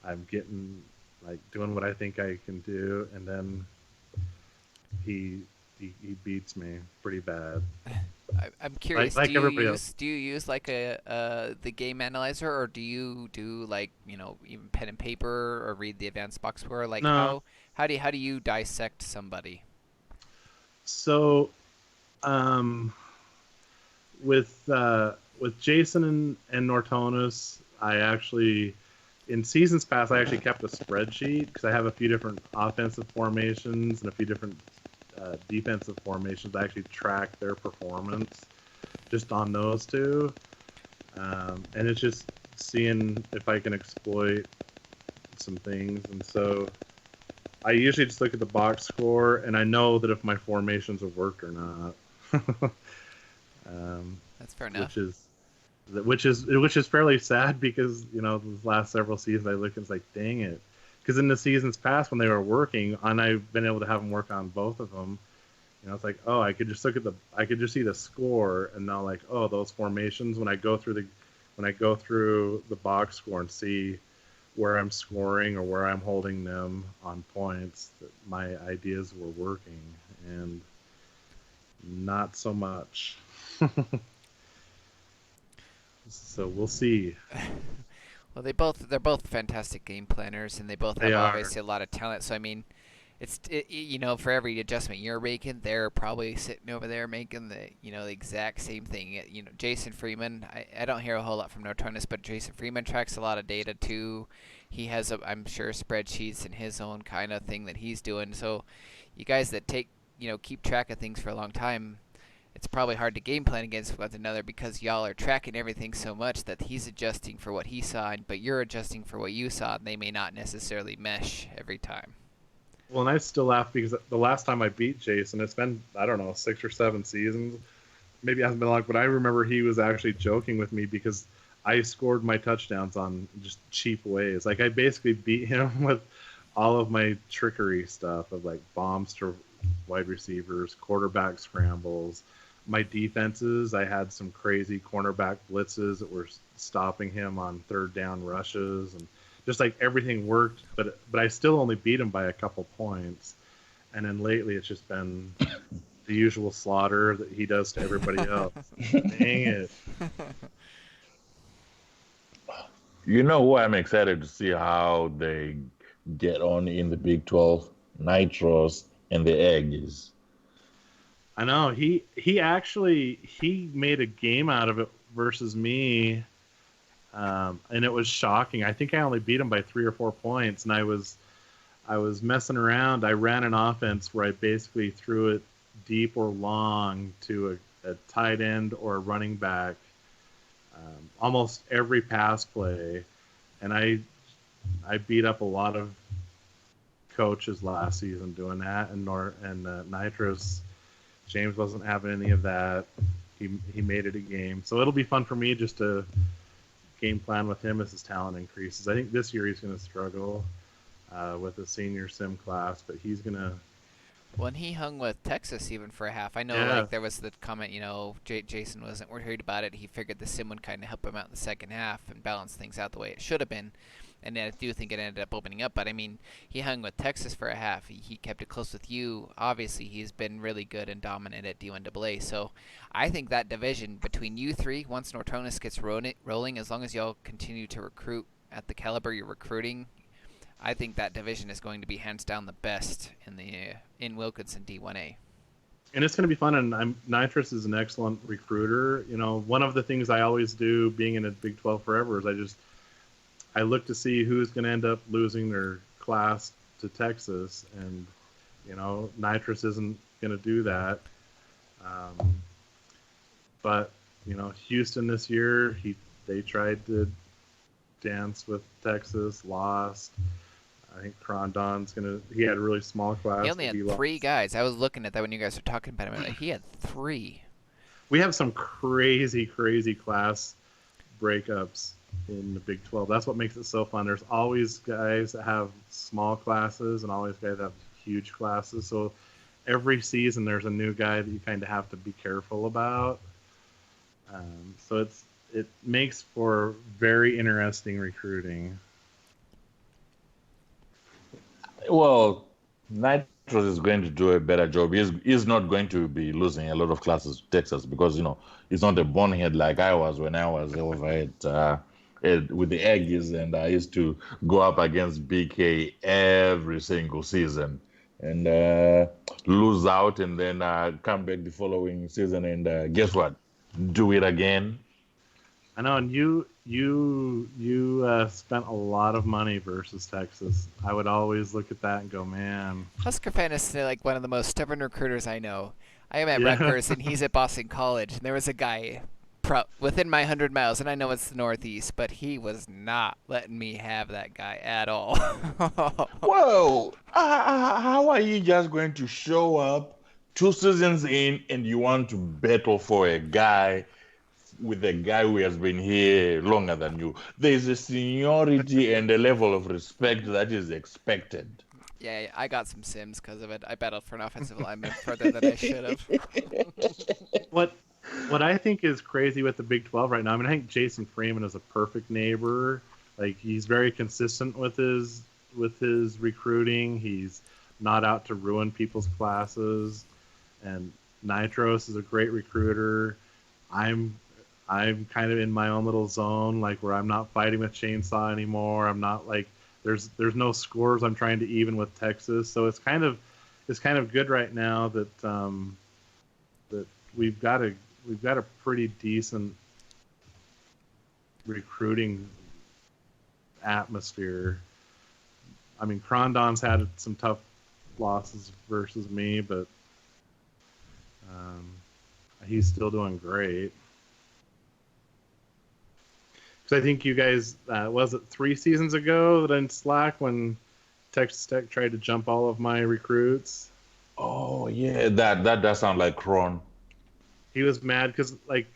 I'm getting like doing what I think I can do, and then he beats me pretty bad. I'm curious. Like everybody else. Do you use like a the game analyzer, or do you do like even pen and paper, or read the advanced box score? Like No. how do you dissect somebody? So, with Jason and Nortonus, I actually in seasons past I actually kept a spreadsheet because I have a few different offensive formations and a few different defensive formations. I actually track their performance just on those two, and it's just seeing if I can exploit some things. And so I usually just look at the box score, and I know that if my formations have worked or not. That's fair enough. Which is fairly sad because the last several seasons I look and it's like, dang it, because in the seasons past when they were working, and I've been able to have them work on both of them, it's like, oh, I could just see the score and now like, oh, those formations when I go through the box score and see where I'm scoring or where I'm holding them on points, that my ideas were working, and not so much. So we'll see. Well, they're both fantastic game planners, and they both have obviously a lot of talent. So I mean, for every adjustment you're making, they're probably sitting over there making the exact same thing. Jason Freeman, I don't hear a whole lot from Nortonus, but Jason Freeman tracks a lot of data too. He has I'm sure spreadsheets and his own kind of thing that he's doing. So you guys that keep track of things for a long time, it's probably hard to game plan against one another because y'all are tracking everything so much that he's adjusting for what he saw, but you're adjusting for what you saw, and they may not necessarily mesh every time. Well, and I still laugh because the last time I beat Jason, it's been, I don't know, 6 or 7 seasons. Maybe it hasn't been long, but I remember he was actually joking with me because I scored my touchdowns on just cheap ways. Like, I basically beat him with all of my trickery stuff of, like, bombs to wide receivers, quarterback scrambles. My defenses, I had some crazy cornerback blitzes that were stopping him on third down rushes, and just like everything worked, but I still only beat him by a couple points. And then lately it's just been the usual slaughter that he does to everybody else. Dang it. You know who I'm excited to see how they get on in the Big 12? Nitros and the Aggies. I know he made a game out of it versus me, and it was shocking. I think I only beat him by 3 or 4 points, and I was messing around. I ran an offense where I basically threw it deep or long to a tight end or a running back, almost every pass play, and I beat up a lot of coaches last season doing that, and Nitros. James wasn't having any of that. He made it a game. So it'll be fun for me just to game plan with him as his talent increases. I think this year he's going to struggle with the senior sim class, but he's going to... When he hung with Texas even for a half, I know like there was the comment, Jason wasn't worried about it. He figured the sim would kind of help him out in the second half and balance things out the way it should have been. And I do think it ended up opening up. But, I mean, he hung with Texas for a half. He kept it close with you. Obviously, he's been really good and dominant at D1AA. So I think that division between you three, once Nortonus gets rolling, as long as y'all continue to recruit at the caliber you're recruiting, I think that division is going to be hands down the best in Wilkinson D1A. And it's going to be fun. And Nitrous is an excellent recruiter. One of the things I always do being in a Big 12 forever is I look to see who's going to end up losing their class to Texas, and Nitrous isn't going to do that. But Houston this year, they tried to danced with Texas, lost. I think Crondon's gonna. He had a really small He class, only but had he three lost. guys. I was looking at that when you guys were talking about him. Like, he had three. We have some crazy class breakups in the Big 12. That's what makes it so fun. There's always guys that have small classes and always guys that have huge classes. So every season there's a new guy that you kind of have to be careful about. So it makes for very interesting recruiting. Well, Nitros is going to do a better job. He's not going to be losing a lot of classes to Texas because he's not a bonehead like I was when I was over with the Aggies, and I used to go up against BK every single season and lose out, and then come back the following season and guess what? Do it again. I know, and you spent a lot of money versus Texas. I would always look at that and go, man, Husker fan is like one of the most stubborn recruiters I know. I am at yeah. Rutgers and he's at Boston College, and there was a guy within my 100 miles, and I know it's the Northeast, but he was not letting me have that guy at all. Well, how are you just going to show up 2 seasons in and you want to battle for a guy with a guy who has been here longer than you? There's a seniority and a level of respect that is expected. Yeah, I got some sims because of it. I battled for an offensive lineman further than I should have. what what I think is crazy with the Big 12 right now. I mean, I think Jason Freeman is a perfect neighbor. Like, he's very consistent with his recruiting. He's not out to ruin people's classes. And Nitros is a great recruiter. I'm I'm kind of in my own little zone, like where I'm not fighting with Chainsaw anymore. I'm not like there's no scores I'm trying to even with Texas. So it's kind of good right now that we've got a pretty decent recruiting atmosphere. I mean, Crondon's had some tough losses versus me, but um, he's still doing great. Because I think you guys, was it 3 seasons ago that in Slack when Texas Tech tried to jump all of my recruits? Oh yeah, that does sound like Kron. He was mad because, like,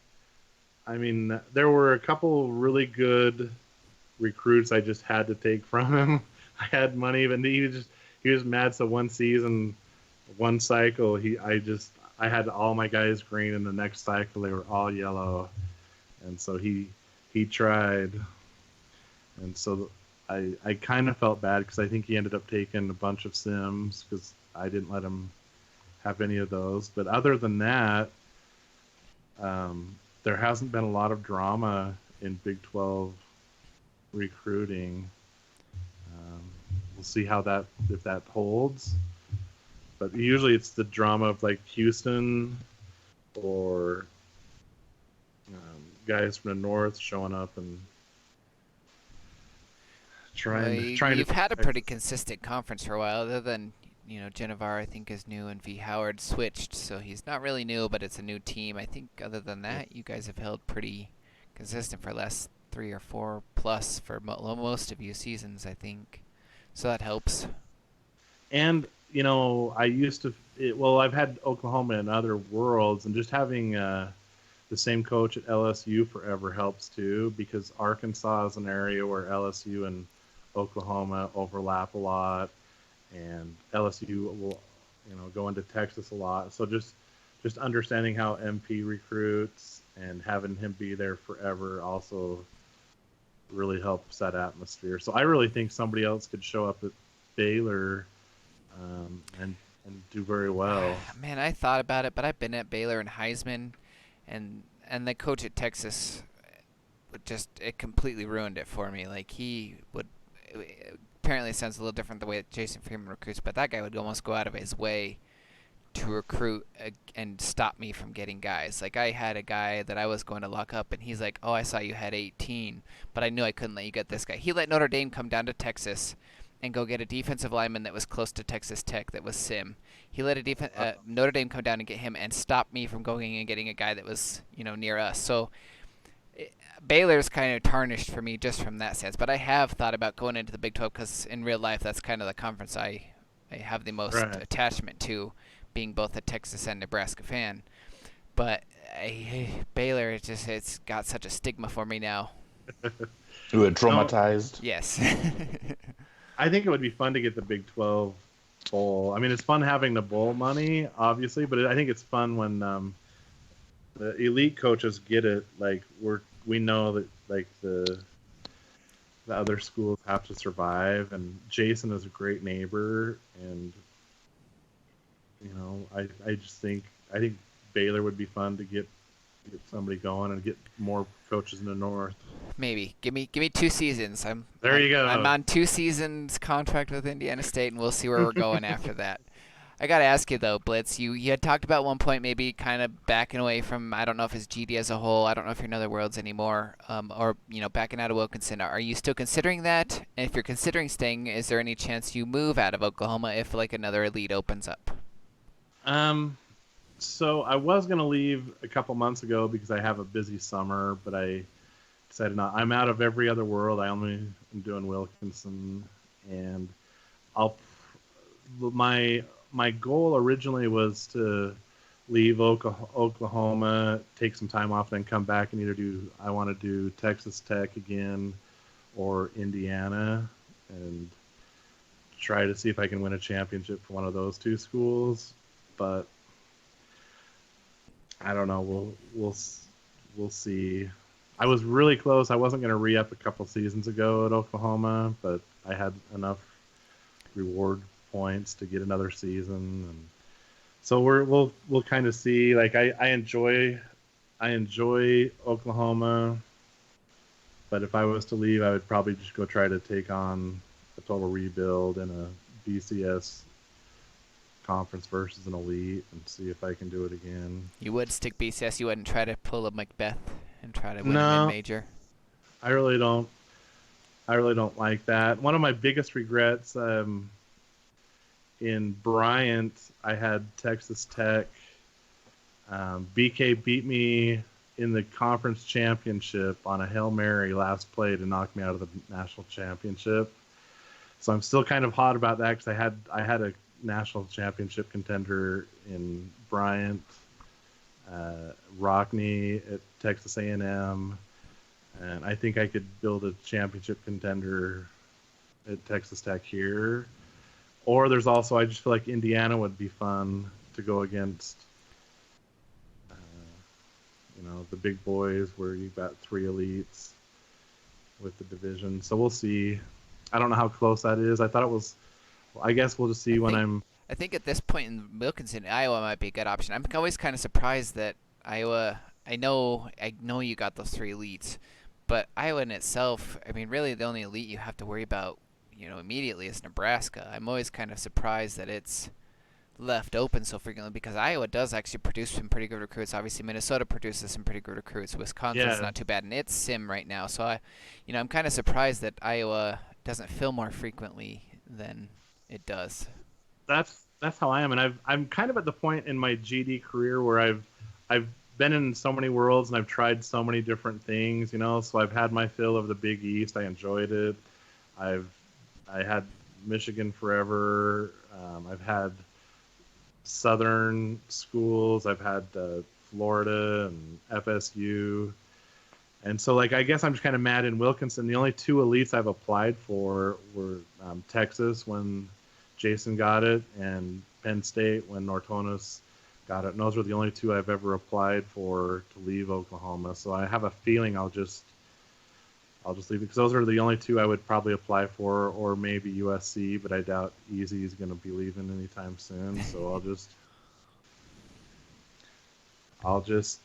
I mean, there were a couple really good recruits I just had to take from him. I had money, but he was mad. So one season, one cycle, I had all my guys green, and the next cycle they were all yellow, and so he tried, and so I kind of felt bad because I think he ended up taking a bunch of sims because I didn't let him have any of those. But other than that, there hasn't been a lot of drama in Big 12 recruiting. Um, we'll see if that holds. But usually it's the drama of like Houston or guys from the north showing up and Well, trying to you've had a Texas. pretty consistent conference for a while, other than Genovar. I think is new, and V Howard switched, so he's not really new, but it's a new team. I think other than that, you guys have held pretty consistent for last 3 or 4 plus for most of you seasons, I think. So that helps. And I used to. Well, I've had Oklahoma in other worlds, and just having the same coach at LSU forever helps too, because Arkansas is an area where LSU and Oklahoma overlap a lot, and LSU will, go into Texas a lot. So just understanding how MP recruits and having him be there forever also really helps that atmosphere. So I really think somebody else could show up at Baylor and do very well. Man, I thought about it, but I've been at Baylor and Heisman, and the coach at Texas it completely ruined it for me. Like, he would apparently it sounds a little different the way that Jason Freeman recruits, but that guy would almost go out of his way to recruit and stop me from getting guys. Like, I had a guy that I was going to lock up, and he's like, "Oh, I saw you had 18, but I knew I couldn't let you get this guy." He let Notre Dame come down to Texas and go get a defensive lineman that was close to Texas Tech that was Sim. He let Notre Dame come down and get him and stop me from going and getting a guy that was near us. So Baylor's kind of tarnished for me just from that sense, but I have thought about going into the Big 12 because in real life that's kind of the conference I have the most Right. attachment to, being both a Texas and Nebraska fan. But Baylor, it's got such a stigma for me now. We were No, traumatized. Yes. I think it would be fun to get the Big 12 bowl. I mean, it's fun having the bowl money, obviously, but I think it's fun when the elite coaches get it. Like we know that like the other schools have to survive, and Jason is a great neighbor, and I just think Baylor would be fun to get somebody going and get more coaches in the north. Maybe give me 2 seasons. There you I'm go. on 2 seasons contract with Indiana State, and we'll see where we're going after that. I gotta ask you though, Blitz. You had talked about one point maybe kind of backing away from, I don't know if it's GD as a whole. I don't know if you're in other worlds anymore, or backing out of Wilkinson. Are you still considering that? And if you're considering staying, is there any chance you move out of Oklahoma if like another elite opens up? Um, so I was gonna leave a couple months ago because I have a busy summer, but I decided not. I'm out of every other world. I only am doing Wilkinson, and I'll my goal originally was to leave Oklahoma, take some time off, then come back and either I want to do Texas Tech again or Indiana, and try to see if I can win a championship for one of those two schools. But I don't know. We'll see. I was really close. I wasn't going to re-up a couple seasons ago at Oklahoma, but I had enough reward points to get another season, and so we'll kind of see. Like I enjoy Oklahoma, but if I was to leave, I would probably just go try to take on a total rebuild in a BCS conference versus an elite and see if I can do it again. You would stick BCS. You wouldn't try to pull a Macbeth and try to win a No, mid-major. I really don't. I really don't like that. One of my biggest regrets in Bryant, I had Texas Tech. BK beat me in the conference championship on a Hail Mary last play to knock me out of the national championship. So I'm still kind of hot about that because I had a national championship contender in Bryant, Rockney at Texas A&M, and I think I could build a championship contender at Texas Tech here. Or there's also, I just feel like Indiana would be fun to go against. The big boys where you've got three elites with the division. So we'll see. I don't know how close that is. I thought it was. I guess we'll just I see when think I'm. I think at this point in Wilkinson, Iowa might be a good option. I'm always kind of surprised that Iowa. I know you got those three elites, but Iowa in itself. I mean, really, the only elite you have to worry about, immediately is Nebraska. I'm always kind of surprised that it's left open so frequently because Iowa does actually produce some pretty good recruits. Obviously, Minnesota produces some pretty good recruits. Wisconsin's Yeah, not too bad in its sim right now. So I'm kind of surprised that Iowa doesn't fill more frequently than it does. that's how I am, and I'm kind of at the point in my GD career where I've been in so many worlds and I've tried so many different things. So I've had my fill of the Big East. I enjoyed it. I've I had Michigan forever. I've had Southern schools. I've had Florida and FSU. And so, like, I guess I'm just kind of mad in Wilkinson. The only two elites I've applied for were Texas when Jason got it, and Penn State when Nortonis got it. And those were the only two I've ever applied for to leave Oklahoma. So I have a feeling I'll just leave it because those are the only two I would probably apply for, or maybe USC. But I doubt Easy is going to be leaving anytime soon. So I'll just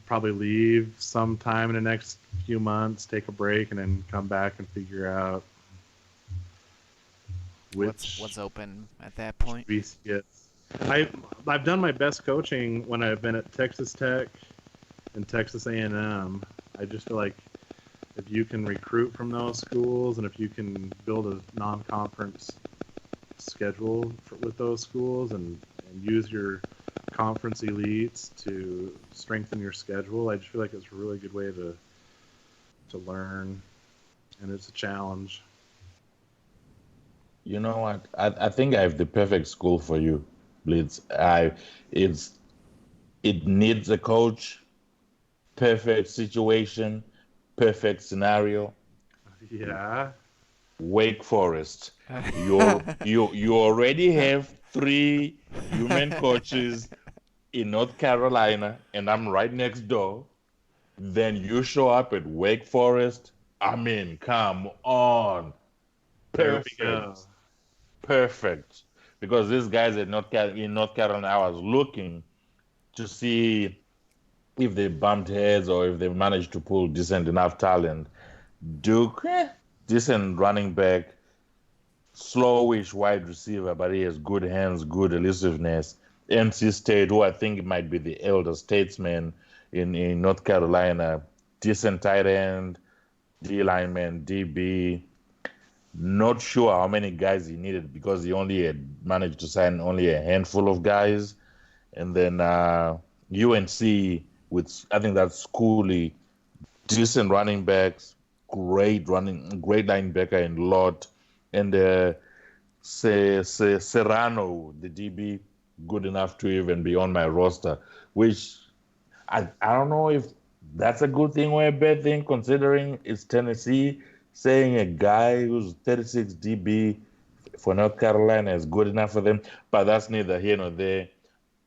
probably leave sometime in the next few months, take a break, and then come back and figure out What's which open at that point? BCS. I've done my best coaching when I've been at Texas Tech and Texas A&M. I just feel like if you can recruit from those schools and if you can build a non-conference schedule with those schools and use your conference elites to strengthen your schedule. I just feel like it's a really good way to learn, and it's a challenge. You know what? I think I have the perfect school for you, Blitz. It's it needs a coach, perfect situation, perfect scenario. Yeah. Wake Forest. You already have three human coaches in North Carolina, and I'm right next door. Then you show up at Wake Forest. I mean, come on. There we go. Perfect. Perfect. Because these guys in North Carolina, I was looking to see if they bumped heads or if they managed to pull decent enough talent. Duke, decent running back, slowish wide receiver, but he has good hands, good elusiveness. NC State, who I think might be the elder statesman in North Carolina, decent tight end, D lineman, DB. Not sure how many guys he needed because he only had managed to sign only a handful of guys. And then UNC with I think that's Schooley, decent running backs, great linebacker in Lott, and Serrano, the DB, good enough to even be on my roster. Which I don't know if that's a good thing or a bad thing, considering it's Tennessee. Saying a guy who's 36 DB for North Carolina is good enough for them, but that's neither here nor there.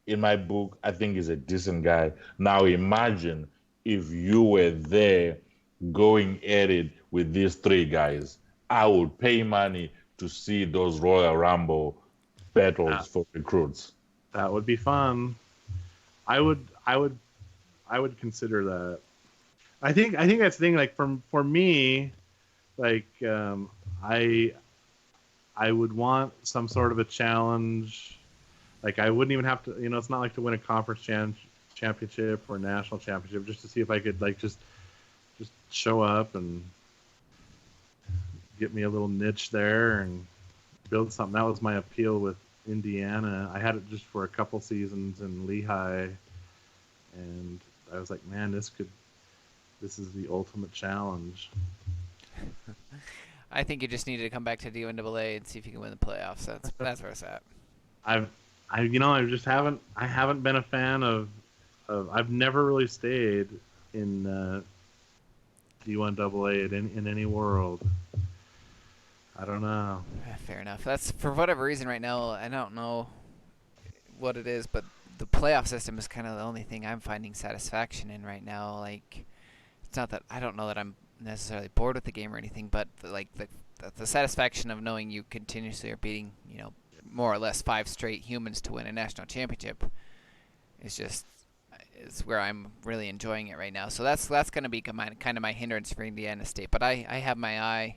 In my book, I think he's a decent guy. Now imagine if you were there going at it with these three guys. I would pay money to see those Royal Rumble battles That, for recruits. that would be fun. I would I would I would consider that. I think that's the thing. Like for me, like I would want some sort of a challenge. Like I wouldn't even have to. It's not like to win a conference championship or national championship, just to see if I could like just show up and get me a little niche there and build something. That was my appeal with Indiana. I had it just for a couple seasons in Lehigh, and I was like, man, this is the ultimate challenge. I think you just need to come back to DNAA and see if you can win the playoffs. That's where it's at. I haven't been a fan of I've never really stayed in D1AA in any world. I don't know. Fair enough. That's for whatever reason right now. I don't know what it is, but the playoff system is kind of the only thing I'm finding satisfaction in right now. Like, it's not that I don't know that I'm necessarily bored with the game or anything, but the satisfaction of knowing you continuously are beating, more or less 5 straight humans to win a national championship is where I'm really enjoying it right now. So that's going to be kind of my hindrance for Indiana State. But I have my eye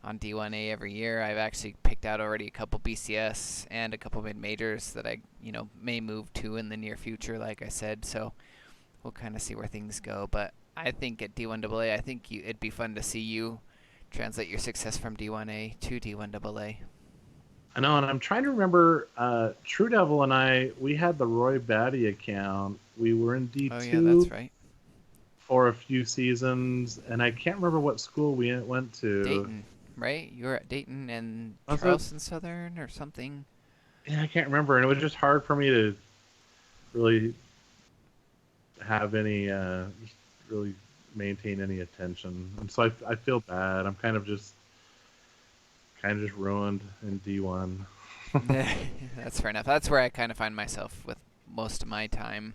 on D1A every year. I've actually picked out already a couple BCS and a couple mid-majors that I may move to in the near future, like I said. So we'll kind of see where things go. But I think at D1AA, I think it'd be fun to see you translate your success from D1A to D1AA. I know, and I'm trying to remember. True Devil and we had the Roy Batty account. We were in D2. Oh yeah, that's right. For a few seasons, and I can't remember what school we went to. Dayton, right? You were at Dayton and Was Charleston Southern or something. Yeah, I can't remember, and it was just hard for me to really have any, really maintain any attention, and so I feel bad. I'm kind of just ruined in D1. That's fair enough. That's where I kind of find myself with most of my time.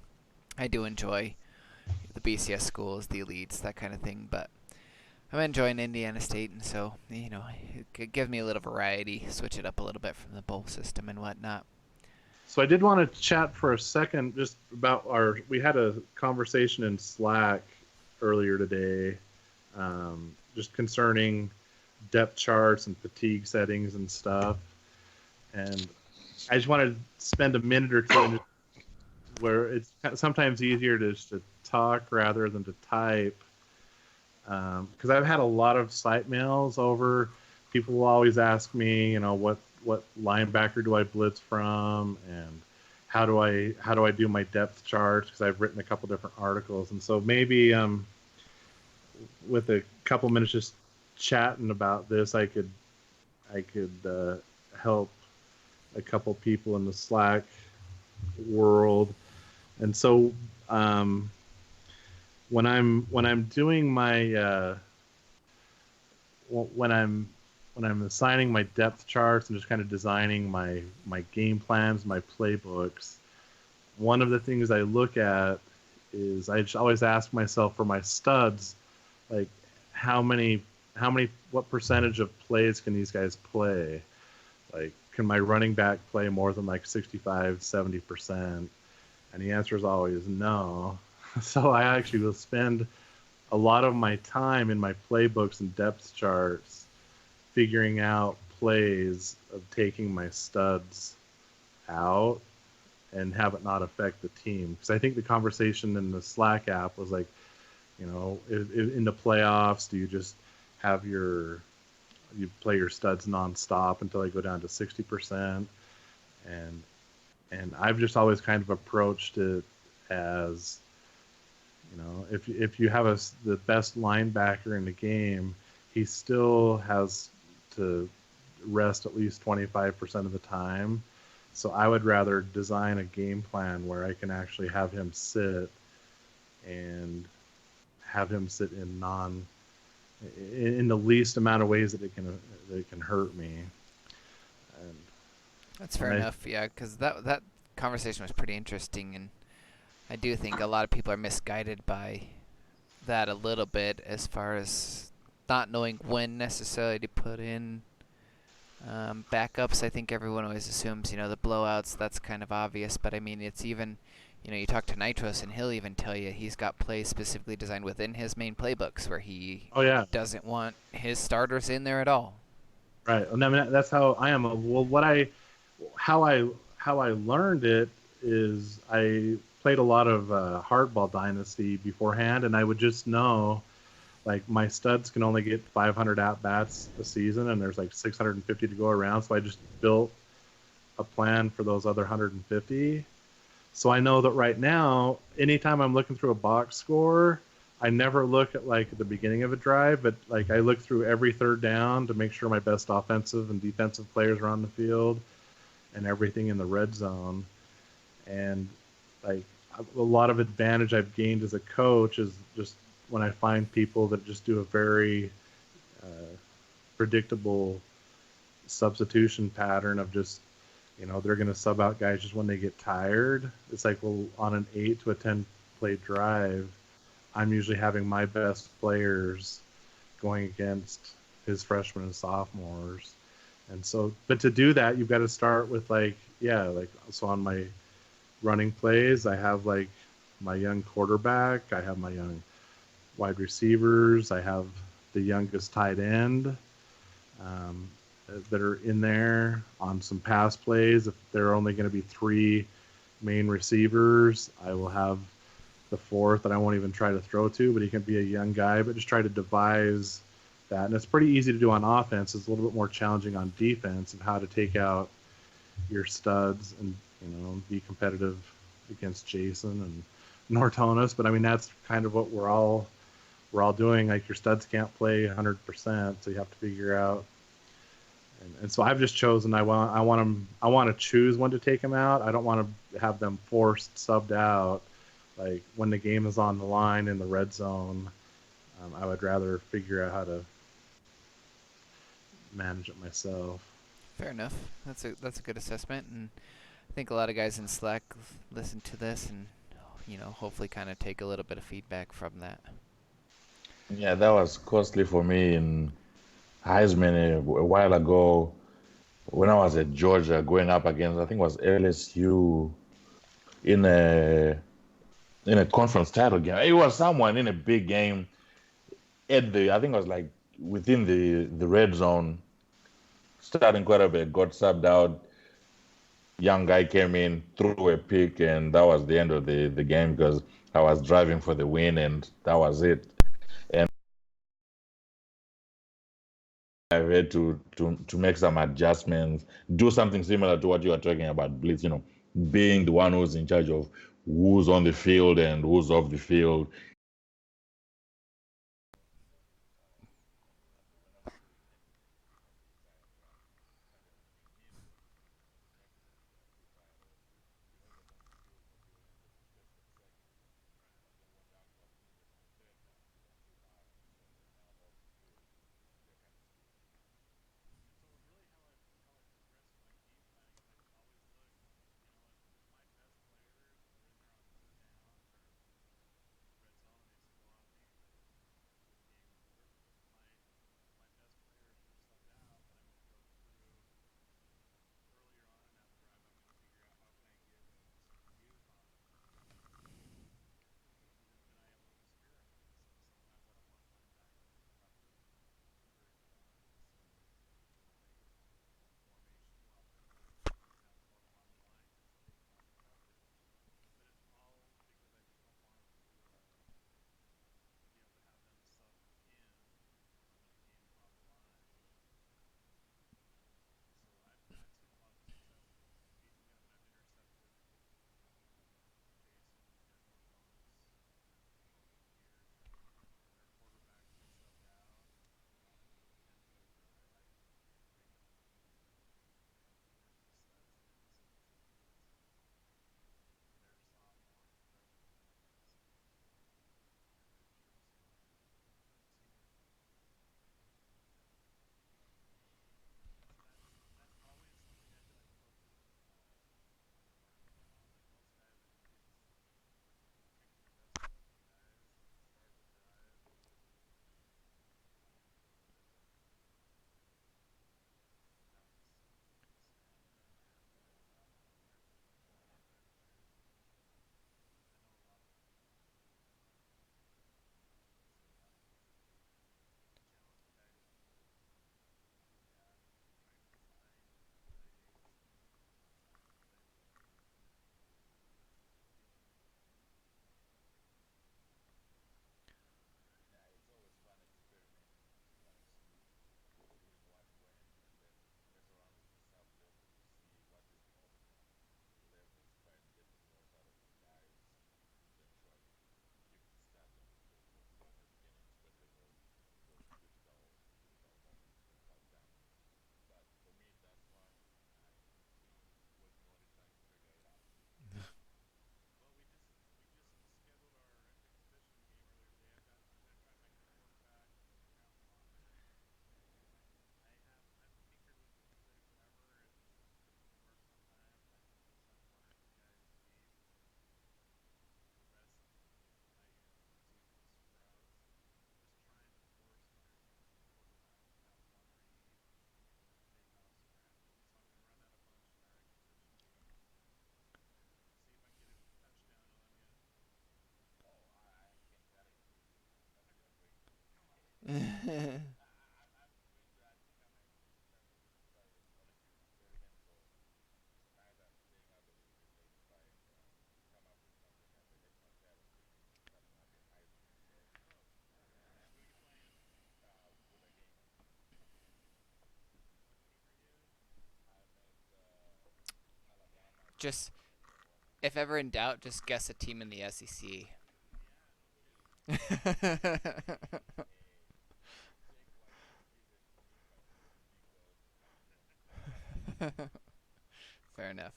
I do enjoy the BCS schools, the elites, that kind of thing, but I'm enjoying Indiana State, and so, it gives me a little variety, switch it up a little bit from the bowl system and whatnot. So I did want to chat for a second just about we had a conversation in Slack earlier today, just concerning depth charts and fatigue settings and stuff. And I just wanted to spend a minute or two where it's sometimes easier to just to talk rather than to type. Because I've had a lot of site mails over. People will always ask me, what linebacker do I blitz from, and how do I do my depth charts, because I've written a couple different articles, and so maybe with a couple minutes just chatting about this, I could help a couple people in the Slack world. And so when I'm doing my when I'm assigning my depth charts and just kind of designing my game plans, my playbooks, one of the things I look at is I just always ask myself for my studs, like how many what percentage of plays can these guys play? Like, can my running back play more than like 65, 70%? And the answer is always no. So I actually will spend a lot of my time in my playbooks and depth charts figuring out plays of taking my studs out and have it not affect the team. Because I think the conversation in the Slack app was like, in the playoffs, do you just have you play your studs nonstop until they go down to 60%? And I've just always kind of approached it as, if you have the best linebacker in the game, he still has to rest at least 25% of the time. So I would rather design a game plan where I can actually have him sit in the least amount of ways that it can hurt me. And That's fair enough. Yeah, because that conversation was pretty interesting, and I do think a lot of people are misguided by that a little bit as far as not knowing when necessarily to put in backups. I think everyone always assumes, the blowouts, that's kind of obvious, but I mean, it's even, you talk to Nitros and he'll even tell you he's got plays specifically designed within his main playbooks where he oh yeah, doesn't want his starters in there at all. right. And I mean, that's how I am. Well, how I learned it is I played a lot of Hardball Dynasty beforehand, and I would just know, like, my studs can only get 500 at bats a season, and there's like 650 to go around. So I just built a plan for those other 150. So I know that right now, anytime I'm looking through a box score, I never look at like at the beginning of a drive, but like I look through every third down to make sure my best offensive and defensive players are on the field, and everything in the red zone. And like a lot of advantage I've gained as a coach is just when I find people that just do a very predictable substitution pattern of just, they're going to sub out guys just when they get tired. It's like, well, on an 8 to a 10 play drive, I'm usually having my best players going against his freshmen and sophomores. And so, but to do that, you've got to start with so on my running plays, I have like my young quarterback, I have my young wide receivers, I have the youngest tight end that are in there. On some pass plays, if there are only going to be 3 main receivers, I will have the 4th that I won't even try to throw to, but he can be a young guy, but just try to devise that. And it's pretty easy to do on offense. It's a little bit more challenging on defense of how to take out your studs and, be competitive against Jason and Nortonis. But I mean, that's kind of what we're all doing. Like, your studs can't play 100%, so you have to figure out. And so I've just chosen. I want to choose when to take them out. I don't want to have them forced subbed out. Like, when the game is on the line in the red zone, I would rather figure out how to manage it myself. Fair enough. That's a good assessment, and I think a lot of guys in Slack listen to this and hopefully kind of take a little bit of feedback from that. Yeah, that was costly for me in Heisman a while ago when I was at Georgia going up against, I think it was LSU in a conference title game. It was someone in a big game I think it was like within the red zone, starting quarterback got subbed out. Young guy came in, threw a pick, and that was the end of the game because I was driving for the win, and that was it. And I've had to make some adjustments, do something similar to what you are talking about, Blitz. being the one who's in charge of who's on the field and who's off the field. Just if ever in doubt, just guess a team in the SEC. Fair enough.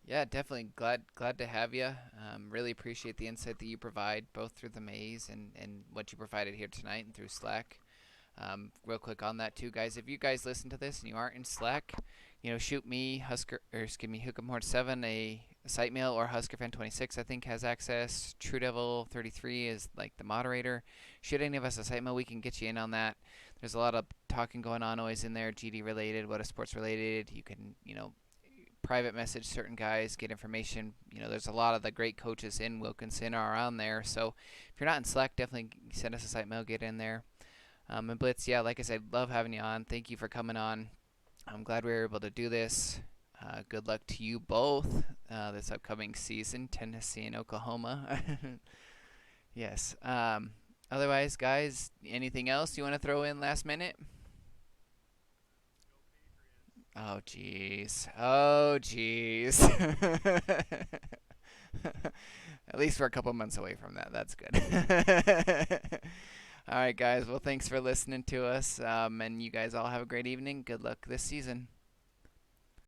Yeah, definitely glad to have you. Really appreciate the insight that you provide, both through the maze and what you provided here tonight and through Slack. Real quick on that too, guys. If you guys listen to this and you aren't in Slack, shoot me Husker or excuse me Hookamhort7 a site mail, or HuskerFan26 I think has access. True Devil 33 is like the moderator. Shoot any of us a site mail, we can get you in on that. There's a lot of talking going on always in there, GD related, what is sports related. You can private message certain guys, get information. There's a lot of the great coaches in Wilkinson are on there. So if you're not in Slack, definitely send us a site mail, get in there. And Blitz, yeah, like I said, love having you on. Thank you for coming on. I'm glad we were able to do this. Good luck to you both this upcoming season, Tennessee and Oklahoma. Yes. Otherwise, guys, anything else you want to throw in last minute? Oh, jeez. Oh, jeez. At least we're a couple months away from that. That's good. All right, guys. Well, thanks for listening to us. And you guys all have a great evening. Good luck this season.